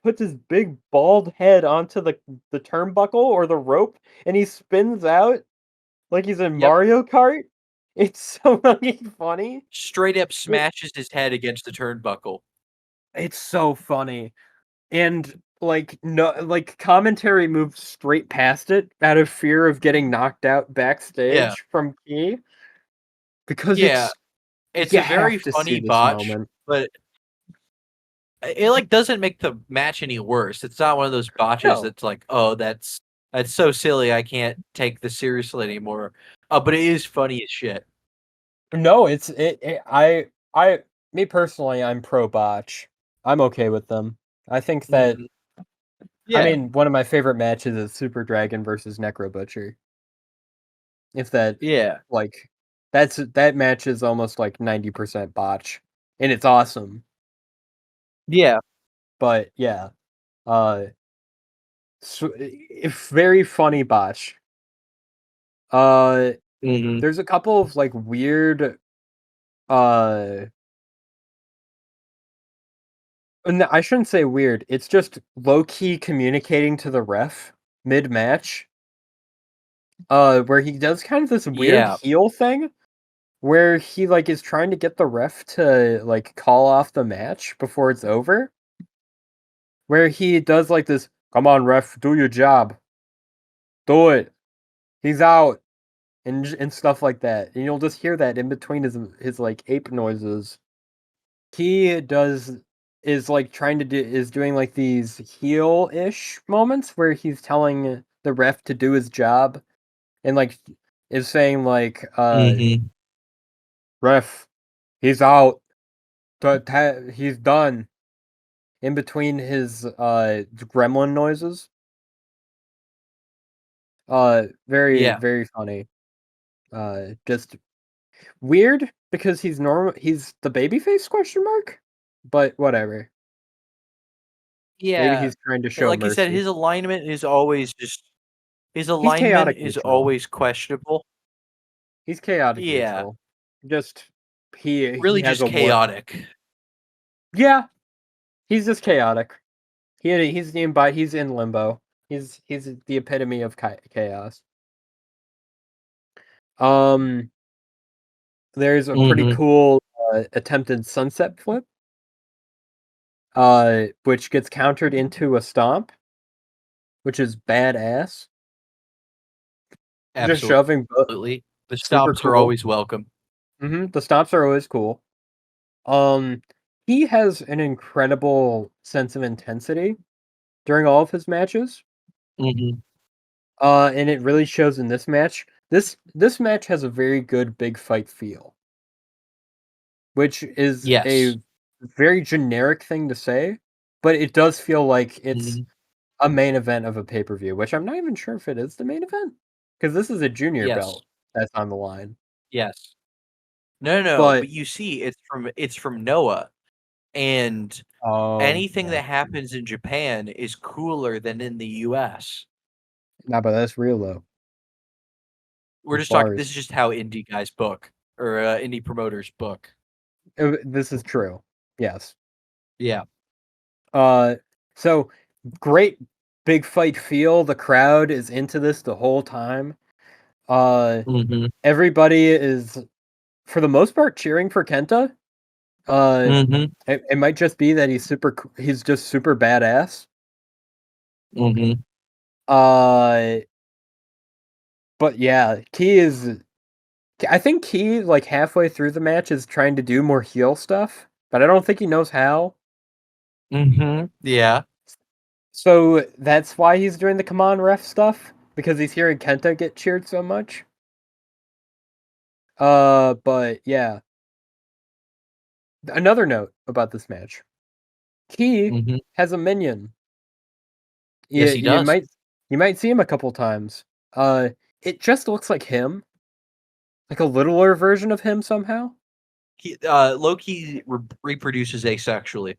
Speaker 3: puts his big bald head onto the turnbuckle or the rope, and he spins out like he's in
Speaker 2: yep.
Speaker 3: Mario Kart. It's so fucking funny.
Speaker 2: Straight up
Speaker 3: It,
Speaker 2: smashes his head against the turnbuckle.
Speaker 3: it's so funny. And like no like commentary moved straight past it out of fear of getting knocked out
Speaker 2: Yeah,
Speaker 3: backstage from Key because
Speaker 2: yeah.
Speaker 3: it's
Speaker 2: It's
Speaker 3: you
Speaker 2: a very
Speaker 3: have to see
Speaker 2: funny
Speaker 3: this
Speaker 2: botch,
Speaker 3: moment.
Speaker 2: but it like doesn't make the match any worse. It's not one of those botches
Speaker 3: No.
Speaker 2: that's like, oh, that's so silly. I can't take this seriously anymore. But it is funny as shit.
Speaker 3: No, I me personally, I'm pro botch. I'm okay with them. I think that
Speaker 2: Mhm.
Speaker 3: I
Speaker 2: Yeah,
Speaker 3: mean one of my favorite matches is Super Dragon versus Necro Butcher. If that
Speaker 2: yeah,
Speaker 3: like that match is almost like 90% botch and it's awesome.
Speaker 2: yeah.
Speaker 3: But yeah, uh if very funny botch. Uh
Speaker 2: Mhm.
Speaker 3: there's a couple of like weird uh no, I shouldn't say weird. It's just low key communicating to the ref mid match. Where he does kind of this weird
Speaker 2: Yeah,
Speaker 3: heel thing where he like is trying to get the ref to like call off the match before it's over. Where he does like this, come on ref, do your job. Do it. He's out and stuff like that. And you'll just hear that in between his like ape noises. He does is like doing like these heel-ish moments where he's telling the ref to do his job and like is saying like ref, he's out. He's done. In between his gremlin noises. Very,
Speaker 2: Yeah.
Speaker 3: very funny. Just weird because he's the babyface question mark? But whatever. Maybe
Speaker 2: Yeah.
Speaker 3: he's trying to show
Speaker 2: Like you said,
Speaker 3: mercy.
Speaker 2: his alignment is always his
Speaker 3: He's
Speaker 2: alignment
Speaker 3: chaotic
Speaker 2: is
Speaker 3: neutral.
Speaker 2: always questionable.
Speaker 3: He's chaotic
Speaker 2: Yeah.
Speaker 3: neutral. Just he
Speaker 2: Really
Speaker 3: has
Speaker 2: just
Speaker 3: a war.
Speaker 2: chaotic.
Speaker 3: Yeah, he's just chaotic. He's in limbo. He's the epitome of chaos. Um, there's a pretty
Speaker 2: Mhm.
Speaker 3: cool attempted sunset flip, which gets countered into a stomp, which is badass. Just shoving,
Speaker 2: Absolutely. The
Speaker 3: super
Speaker 2: stops are
Speaker 3: cool.
Speaker 2: always welcome.
Speaker 3: The stomps are always cool. Um, he has an incredible sense of intensity during all of his matches.
Speaker 2: Mhm.
Speaker 3: And it really shows in this match. This match has a very good big fight feel, which is
Speaker 2: Yes.
Speaker 3: a very generic thing to say, but it does feel like it's
Speaker 2: Mhm.
Speaker 3: a main event of a pay-per-view, which I'm not even sure if it is the main event because this is a junior
Speaker 2: Yes.
Speaker 3: belt that's on the line.
Speaker 2: Yes. No, no, no,
Speaker 3: But
Speaker 2: but you see, it's from Noah, and anything
Speaker 3: yeah,
Speaker 2: that happens in Japan is cooler than in the US.
Speaker 3: nah, but that's real though.
Speaker 2: We're just talking this is
Speaker 3: Bars.
Speaker 2: just how indie guys book or, indie promoters book.
Speaker 3: This is true. Yes.
Speaker 2: Yeah.
Speaker 3: Uh, so great big fight feel. The crowd is into this the whole time. Uh,
Speaker 2: Mhm.
Speaker 3: Everybody is, for the most part, cheering for Kenta. Uh,
Speaker 2: Mhm.
Speaker 3: it might just be that he's just super badass.
Speaker 2: Mhm.
Speaker 3: Uh, but yeah, I think Key, like halfway through the match, is trying to do more heel stuff, but I don't think he knows how.
Speaker 2: Mhm. Yeah.
Speaker 3: So that's why he's doing the come on ref stuff, because he's hearing Kenta get cheered so much. But yeah. Another note about this match. Key
Speaker 2: Mhm.
Speaker 3: has a minion.
Speaker 2: Yes, he does.
Speaker 3: You might see him a couple times. Uh, it just looks like him, like a littler version of him somehow.
Speaker 2: He, Loki reproduces asexually.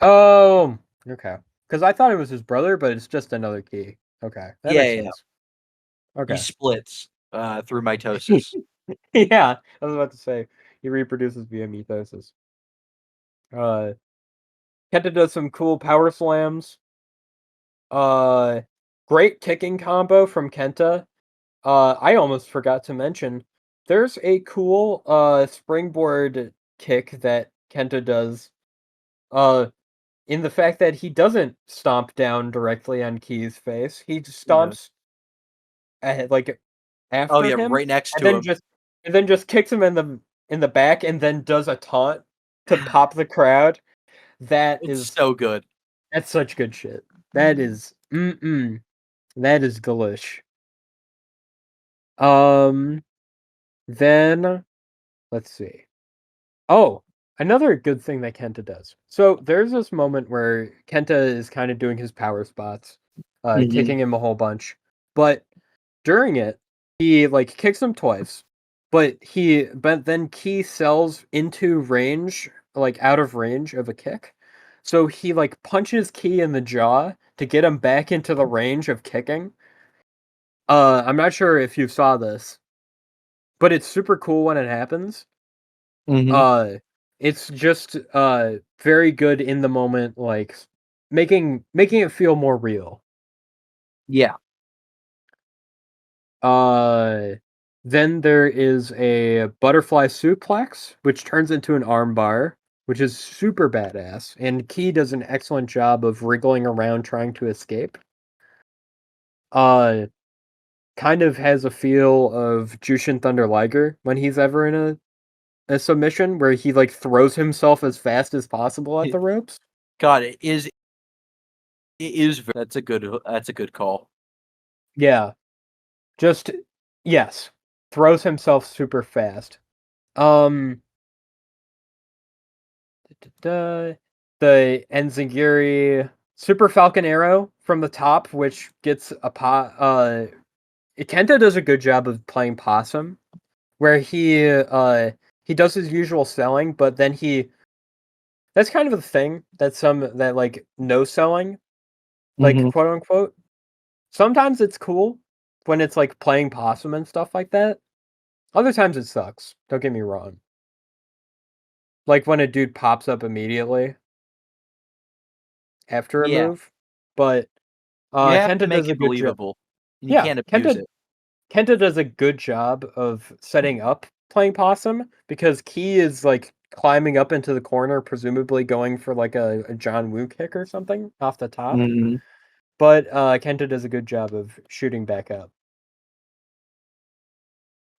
Speaker 3: Oh, okay. Because I thought it was his brother, but it's just another Key. Okay, that
Speaker 2: Yeah,
Speaker 3: makes
Speaker 2: yeah, yeah.
Speaker 3: sense.
Speaker 2: He
Speaker 3: Okay.
Speaker 2: splits, through mitosis.
Speaker 3: Yeah, I was about to say he reproduces via mitosis. Uh, Kenta does some cool power slams. Uh, Great kicking combo from Kenta. I almost forgot to mention, there's a cool springboard kick that Kenta does. Uh, in the fact that he doesn't stomp down directly on Key's face, he just
Speaker 2: Yeah.
Speaker 3: stomps ahead, like
Speaker 2: Oh,
Speaker 3: after
Speaker 2: yeah,
Speaker 3: him,
Speaker 2: right next
Speaker 3: and
Speaker 2: to
Speaker 3: then
Speaker 2: him.
Speaker 3: just kicks him in the back, and then does a taunt to pop the crowd. That
Speaker 2: It's
Speaker 3: is
Speaker 2: so good.
Speaker 3: that's such good shit. That is that is delish. Um, then let's see. Oh, another good thing that Kenta does. So there's this moment where Kenta is kind of doing his power spots,
Speaker 2: Mhm.
Speaker 3: kicking him a whole bunch. But during it, he like kicks him twice, but then Key sells into range, like out of range of a kick. So he like punches Key in the jaw to get him back into the range of kicking. I'm not sure if you saw this, but it's super cool when it happens.
Speaker 2: Mhm.
Speaker 3: Uh, it's just very good in the moment, like making it feel more real.
Speaker 2: Yeah.
Speaker 3: Uh, then there is a butterfly suplex, which turns into an armbar, which is super badass. And Key does an excellent job of wriggling around trying to escape. Uh, Kind of has a feel of Jushin Thunder Liger when he's ever in a submission where he like throws himself as fast as possible at the ropes.
Speaker 2: God, it is that's a good call.
Speaker 3: Yeah, just yes, throws himself super fast. Um, the Enziguri Super Falcon Arrow from the top, which gets a pot. Kenta does a good job of playing possum, where he does his usual selling, but then that's kind of the thing that like no selling, like
Speaker 2: Mhm.
Speaker 3: quote unquote. Sometimes it's cool when it's like playing possum and stuff like that. Other times it sucks. Don't get me wrong. Like when a dude pops up immediately after a
Speaker 2: Yeah,
Speaker 3: move, but
Speaker 2: you have to
Speaker 3: Kenta
Speaker 2: make
Speaker 3: does a
Speaker 2: it
Speaker 3: good job.
Speaker 2: believable. You
Speaker 3: Yeah,
Speaker 2: can't abuse it.
Speaker 3: Kenta does a good job of setting up playing possum because Key is like climbing up into the corner, presumably going for like a John Woo kick or something off the top.
Speaker 2: Mhm.
Speaker 3: But Kenta does a good job of shooting back up.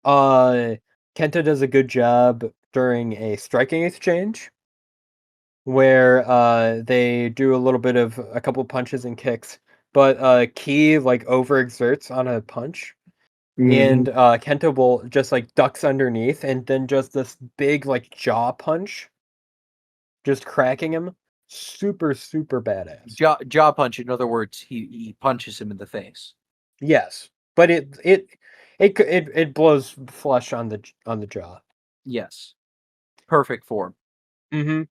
Speaker 3: Uh, Kenta does a good job during a striking exchange where they do a little bit of a couple punches and kicks, but Key like overexerts on a punch.
Speaker 2: Mhm.
Speaker 3: And Kenta will just like ducks underneath and then just this big like jaw punch, just cracking him. Super, super badass.
Speaker 2: Jaw punch. In other words, he punches him in the face.
Speaker 3: Yes, but it blows flesh on the jaw.
Speaker 2: Yes, perfect form.
Speaker 3: Mm-hmm.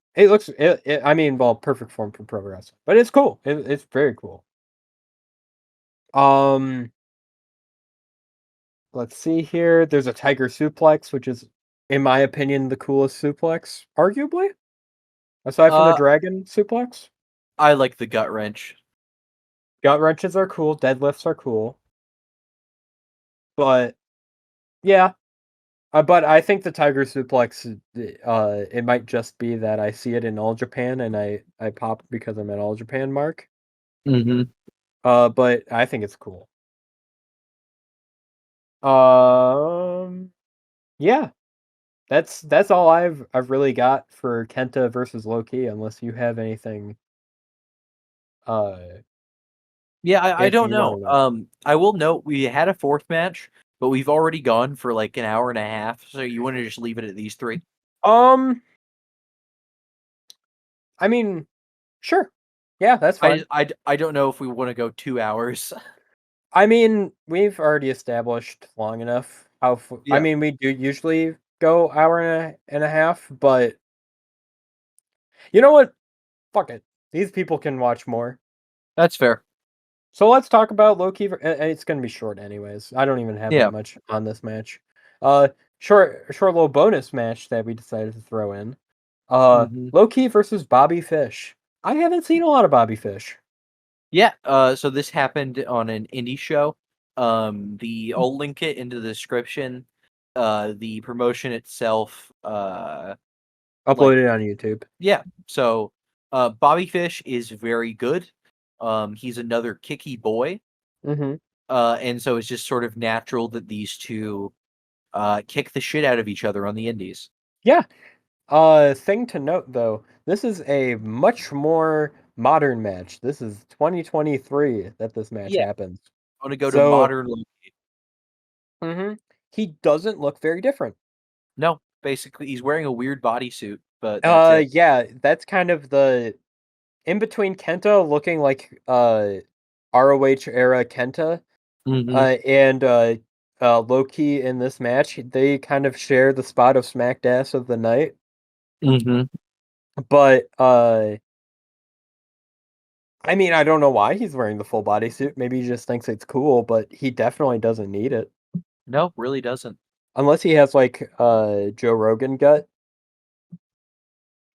Speaker 3: I mean, well, perfect form for pro wrestling, but it's cool. It's very cool. Um, let's see here. There's a tiger suplex, which is, in my opinion, the coolest suplex, arguably, aside from a
Speaker 2: Uh,
Speaker 3: dragon suplex.
Speaker 2: I like the gut wrench.
Speaker 3: Gut wrenches are cool, deadlifts are cool, but yeah. But I think the tiger suplex, it might just be that I see it in All Japan and I pop because I'm at All Japan mark.
Speaker 2: Mhm.
Speaker 3: But I think it's cool. Um, yeah, that's all I've really got for Kenta versus Loki, unless you have anything uh
Speaker 2: Yeah, I
Speaker 3: anything
Speaker 2: don't
Speaker 3: you want
Speaker 2: know.
Speaker 3: to know.
Speaker 2: I will note we had a fourth match, but we've already gone for like an hour and a half. So you want to just leave it at these three?
Speaker 3: Um, I mean, sure, yeah, that's fine.
Speaker 2: I don't know if we want to go 2 hours.
Speaker 3: I mean, we've already established long enough I
Speaker 2: Yeah,
Speaker 3: mean, we do usually go hour and a half, but you know what? Fuck it. These people can watch more.
Speaker 2: that's fair.
Speaker 3: So let's talk about Loki. It's gonna be short anyways. I don't even have that
Speaker 2: Yeah.
Speaker 3: much on this match. Uh, short little bonus match that we decided to throw in.
Speaker 2: Hmm.
Speaker 3: Loki versus Bobby Fish. I haven't seen a lot of Bobby Fish.
Speaker 2: Yeah. So this happened on an indie show. I'll link it into the description. The promotion itself. Like
Speaker 3: Uploaded on YouTube.
Speaker 2: yeah. So, Bobby Fish is very good. He's another kicky boy.
Speaker 3: Mm-hmm.
Speaker 2: And so it's just sort of natural that these two kick the shit out of each other on the indies.
Speaker 3: Yeah. Thing to note though, this is a much more modern match. This is 2023 that this match
Speaker 2: Yeah,
Speaker 3: happens.
Speaker 2: I want to go to
Speaker 3: So,
Speaker 2: modern.
Speaker 3: he doesn't look very different.
Speaker 2: No, basically he's wearing a weird bodysuit, but that's it.
Speaker 3: Yeah, that's kind of the in between Kenta looking like ROH era Kenta,
Speaker 2: Hmm.
Speaker 3: and Loki in this match. They kind of share the spot of Smackdass of the night,
Speaker 2: Hmm.
Speaker 3: but I mean, I don't know why he's wearing the full bodysuit. Maybe he just thinks it's cool, but he definitely doesn't need it.
Speaker 2: No, really doesn't.
Speaker 3: Unless he has like Joe Rogan gut,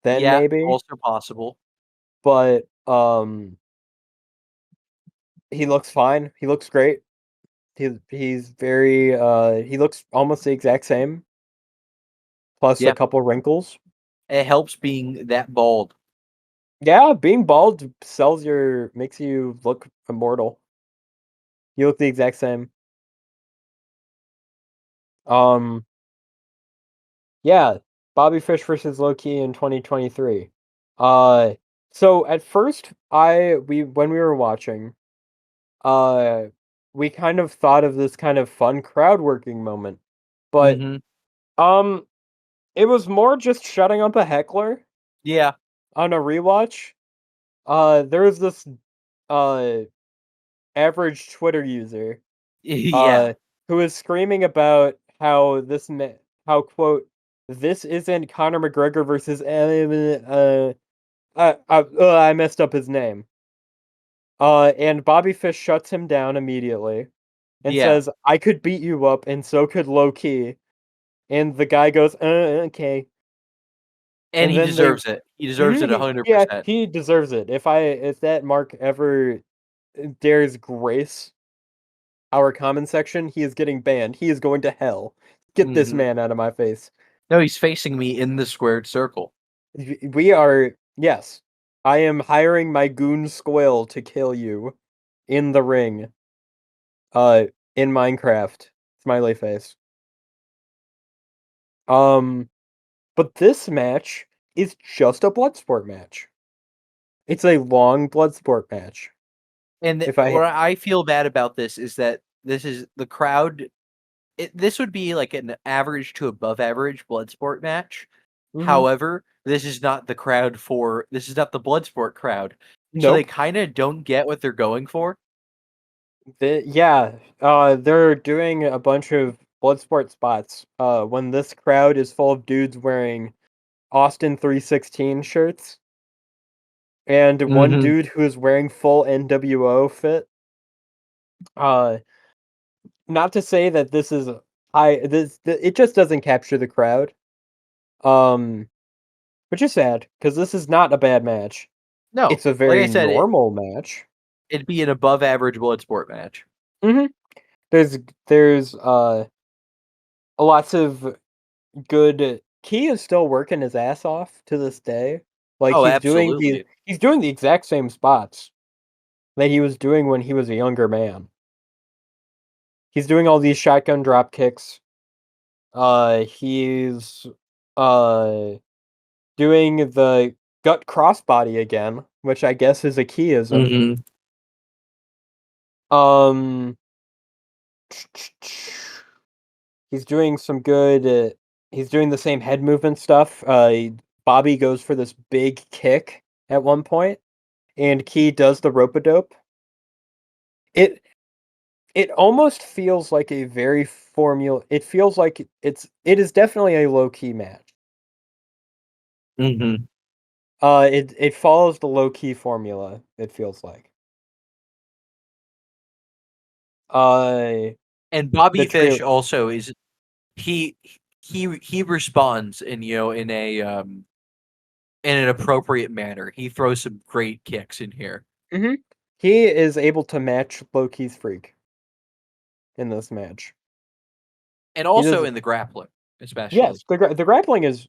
Speaker 3: then
Speaker 2: Yeah,
Speaker 3: maybe.
Speaker 2: also possible.
Speaker 3: But he looks fine. He looks great. He's very he looks almost the exact same, plus a
Speaker 2: Yeah,
Speaker 3: couple wrinkles.
Speaker 2: it helps being that bald.
Speaker 3: Yeah, being bald makes you look immortal. You look the exact same. Um yeah, Bobby Fish versus Loki in 2023. Uh So at first, when we were watching, uh, we kind of thought of this kind of fun crowd working moment, but
Speaker 2: Mm-hmm.
Speaker 3: um, it was more just shutting up a heckler
Speaker 2: Yeah.
Speaker 3: on a rewatch. There was this uh average Twitter user
Speaker 2: Yeah.
Speaker 3: uh who was screaming about how how quote this isn't Conor McGregor versus I messed up his name. And Bobby Fish shuts him down immediately and
Speaker 2: Yeah.
Speaker 3: says, "I could beat you up, and so could Low Key." And the guy goes, okay."
Speaker 2: And
Speaker 3: And
Speaker 2: he
Speaker 3: then they,
Speaker 2: deserves it. He deserves it
Speaker 3: yeah,
Speaker 2: 100%.
Speaker 3: he deserves it. If that Mark ever dares grace our comment section, he is getting banned. He is going to hell. Get this
Speaker 2: Mm-hmm.
Speaker 3: man out of my face.
Speaker 2: No, he's facing me in the squared circle.
Speaker 3: We are, yes. I am hiring my goon Squill to kill you in the ring. Uh, in Minecraft. Smiley face. Um, but this match is just a Bloodsport match. It's a long Bloodsport match.
Speaker 2: And
Speaker 3: If I,
Speaker 2: what I feel bad about this is that this is the crowd. This would be like an average to above average Bloodsport match.
Speaker 3: Mhm.
Speaker 2: However, this is not the crowd for this is not the Bloodsport crowd. So they
Speaker 3: Nope.
Speaker 2: kind of don't get what they're going for.
Speaker 3: Yeah, they're doing a bunch of Bloodsport spots. When this crowd is full of dudes wearing Austin 316 shirts, and one
Speaker 2: Mm-hmm.
Speaker 3: dude who is wearing full NWO fit. Uh, Not to say that this is it just doesn't capture the crowd. Um, which is sad because this is not a bad match.
Speaker 2: No,
Speaker 3: It's a
Speaker 2: like I
Speaker 3: very
Speaker 2: said,
Speaker 3: normal match.
Speaker 2: it'd be an above average Bloodsport match.
Speaker 3: hmm there's lots of good. Key is still working his ass off to this day. Like
Speaker 2: Oh, absolutely.
Speaker 3: he's doing the exact same spots that he was doing when he was a younger man. He's doing all these shotgun drop kicks. He's uh doing the gut crossbody again, which I guess is a keyism.
Speaker 2: Mm-hmm.
Speaker 3: Um, he's doing some good. He's doing the same head movement stuff. Bobby goes for this big kick at one point, and Key does the rope a dope. It it almost feels like a very formula. It feels like it is definitely a low key match.
Speaker 2: Mm-hmm.
Speaker 3: It follows the low key formula. It feels like. Uh,
Speaker 2: And
Speaker 3: the
Speaker 2: Bobby Fish
Speaker 3: trail.
Speaker 2: also is he he responds in an appropriate manner. He throws some great kicks in here.
Speaker 3: Mhm. He is able to match Loki's freak in this match.
Speaker 2: And
Speaker 3: He
Speaker 2: also
Speaker 3: does.
Speaker 2: in the grappling, especially.
Speaker 3: Yes, the grappling is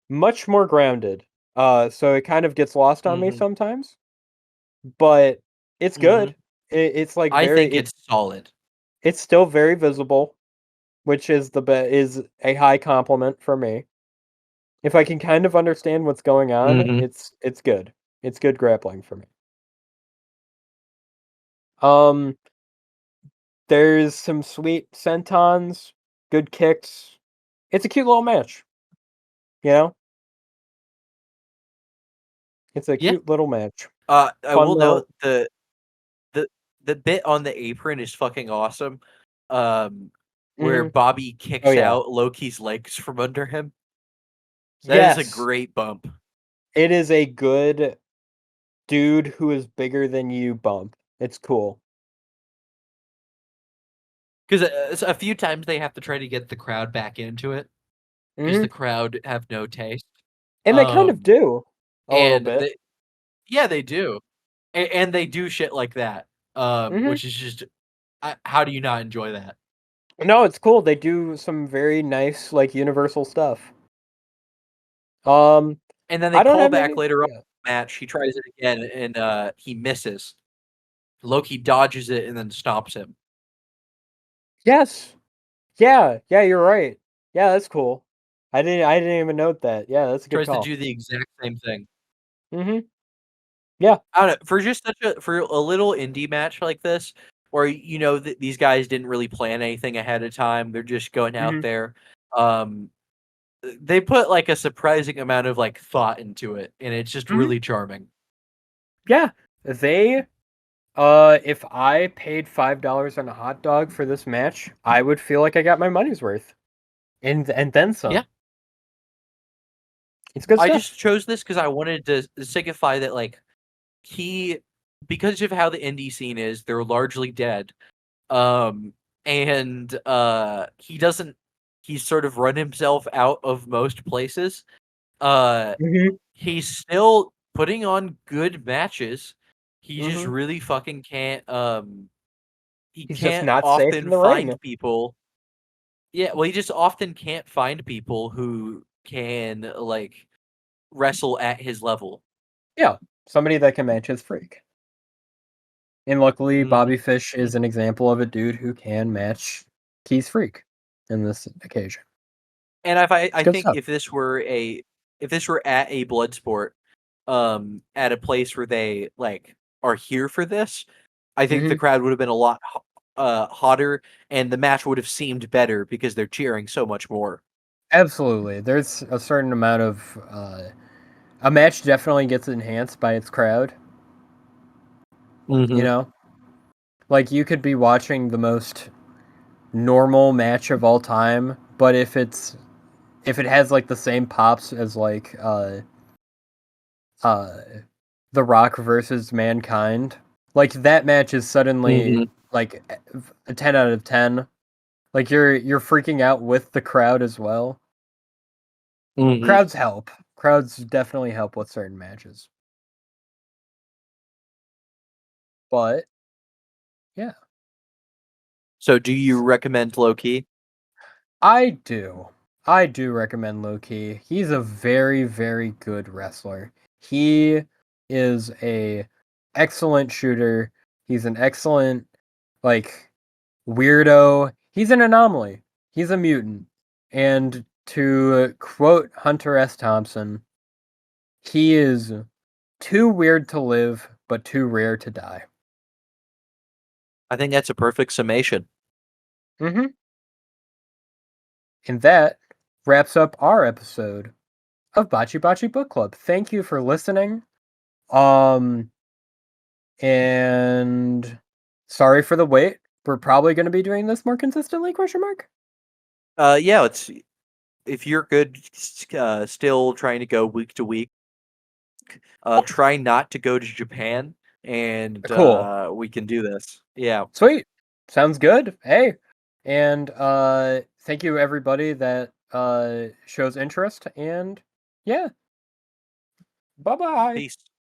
Speaker 3: much more grounded. So it kind of gets lost on me
Speaker 2: Mhm.
Speaker 3: sometimes, but it's
Speaker 2: Mhm.
Speaker 3: good. It's like
Speaker 2: I
Speaker 3: very
Speaker 2: think it's solid.
Speaker 3: it's still very visible, which is is a high compliment for me. If I can kind of understand what's going on,
Speaker 2: Mhm.
Speaker 3: it's good. It's good grappling for me. Um, there's some sweet sentons, good kicks. It's a cute little match, you know? It's a
Speaker 2: Yeah.
Speaker 3: cute little match.
Speaker 2: I
Speaker 3: Fun
Speaker 2: will
Speaker 3: little.
Speaker 2: note the the bit on the apron is fucking awesome. Um, where
Speaker 3: Mhm.
Speaker 2: Bobby
Speaker 3: Oh,
Speaker 2: kicks
Speaker 3: yeah.
Speaker 2: out Loki's legs from under him. That is a
Speaker 3: Yes.
Speaker 2: great bump.
Speaker 3: It is a good dude who is bigger than you bump. It's cool.
Speaker 2: Because a few times they have to try to get the crowd back into it because
Speaker 3: Mhm.
Speaker 2: the crowd have no taste.
Speaker 3: And they kind of
Speaker 2: Um,
Speaker 3: do a little
Speaker 2: and
Speaker 3: bit.
Speaker 2: yeah, they do, and they do shit like that.
Speaker 3: Mhm.
Speaker 2: Which is just how do you not enjoy that?
Speaker 3: No, it's cool. They do some very nice, like, universal stuff. Um,
Speaker 2: And then they
Speaker 3: I don't
Speaker 2: call
Speaker 3: have
Speaker 2: back
Speaker 3: any.
Speaker 2: later on
Speaker 3: Yeah.
Speaker 2: in the match. He tries it again, and he misses. Loki dodges it and then stops him.
Speaker 3: Yes. Yeah. Yeah, you're right. Yeah, that's cool. I didn't even note that. Yeah, that's a good
Speaker 2: Tries to
Speaker 3: call.
Speaker 2: do the exact same thing.
Speaker 3: Mm-hmm. Yeah.
Speaker 2: I don't know, for just for a little indie match like this, where these guys didn't really plan anything ahead of time. They're just going out
Speaker 3: Mm-hmm.
Speaker 2: there. Um, they put like a surprising amount of like thought into it, and it's just
Speaker 3: Mm-hmm.
Speaker 2: really charming.
Speaker 3: Yeah. They if I paid $5 on a hot dog for this match, I would feel like I got my money's worth. And then
Speaker 2: Yeah,
Speaker 3: some. It's good
Speaker 2: I
Speaker 3: stuff.
Speaker 2: just chose this because I wanted to signify that like he, because of how the indie scene is, they're largely dead. Um, and he doesn't. He's sort of run himself out of most places. Uh,
Speaker 3: Mm-hmm.
Speaker 2: he's still putting on good matches. He just
Speaker 3: Mm-hmm.
Speaker 2: really fucking can't. He
Speaker 3: He's just
Speaker 2: can't
Speaker 3: not safe in
Speaker 2: often
Speaker 3: the ring.
Speaker 2: find people. Yeah, well, he just often can't find people who can like wrestle at his level.
Speaker 3: Yeah. Somebody that can match his freak. And luckily,
Speaker 2: Mhm.
Speaker 3: Bobby Fish is an example of a dude who can match Key's freak in this occasion.
Speaker 2: And
Speaker 3: It's
Speaker 2: I
Speaker 3: good
Speaker 2: think
Speaker 3: stuff.
Speaker 2: if this were at a blood sport, at a place where they like are here for this, I think the
Speaker 3: Mm-hmm.
Speaker 2: crowd would have been a lot hotter, and the match would have seemed better because they're cheering so much more.
Speaker 3: Absolutely. There's a certain amount of a match definitely gets enhanced by its crowd, you
Speaker 2: Hmm.
Speaker 3: know? Like you could be watching the most normal match of all time, but if it has like the same pops as like uh The Rock versus Mankind, like that match is suddenly
Speaker 2: Hmm.
Speaker 3: like a 10 out of 10. Like you're freaking out with the crowd as well.
Speaker 2: Hmm.
Speaker 3: Crowds help. Crowds definitely help with certain matches. But yeah,
Speaker 2: So, do you recommend low key?
Speaker 3: I do. I do recommend Loki. He's a very, very good wrestler. He is a excellent shooter. He's an excellent like weirdo. He's an anomaly. He's a mutant. And to quote Hunter S. Thompson, he is too weird to live, but too rare to die.
Speaker 2: I think that's a perfect summation.
Speaker 3: Mm-hmm. And that wraps up our episode of Bati-Bati Book Club. Thank you for listening. Um, and sorry for the wait. We're probably going to be doing this more consistently? Question mark.
Speaker 2: Yeah, it's if you're good, still trying to go week to week. Try not to go to Japan, and
Speaker 3: Cool.
Speaker 2: we can do this. Yeah.
Speaker 3: Sweet. Sounds good. Hey, and thank you everybody that shows interest. And yeah, bye bye.
Speaker 2: Peace.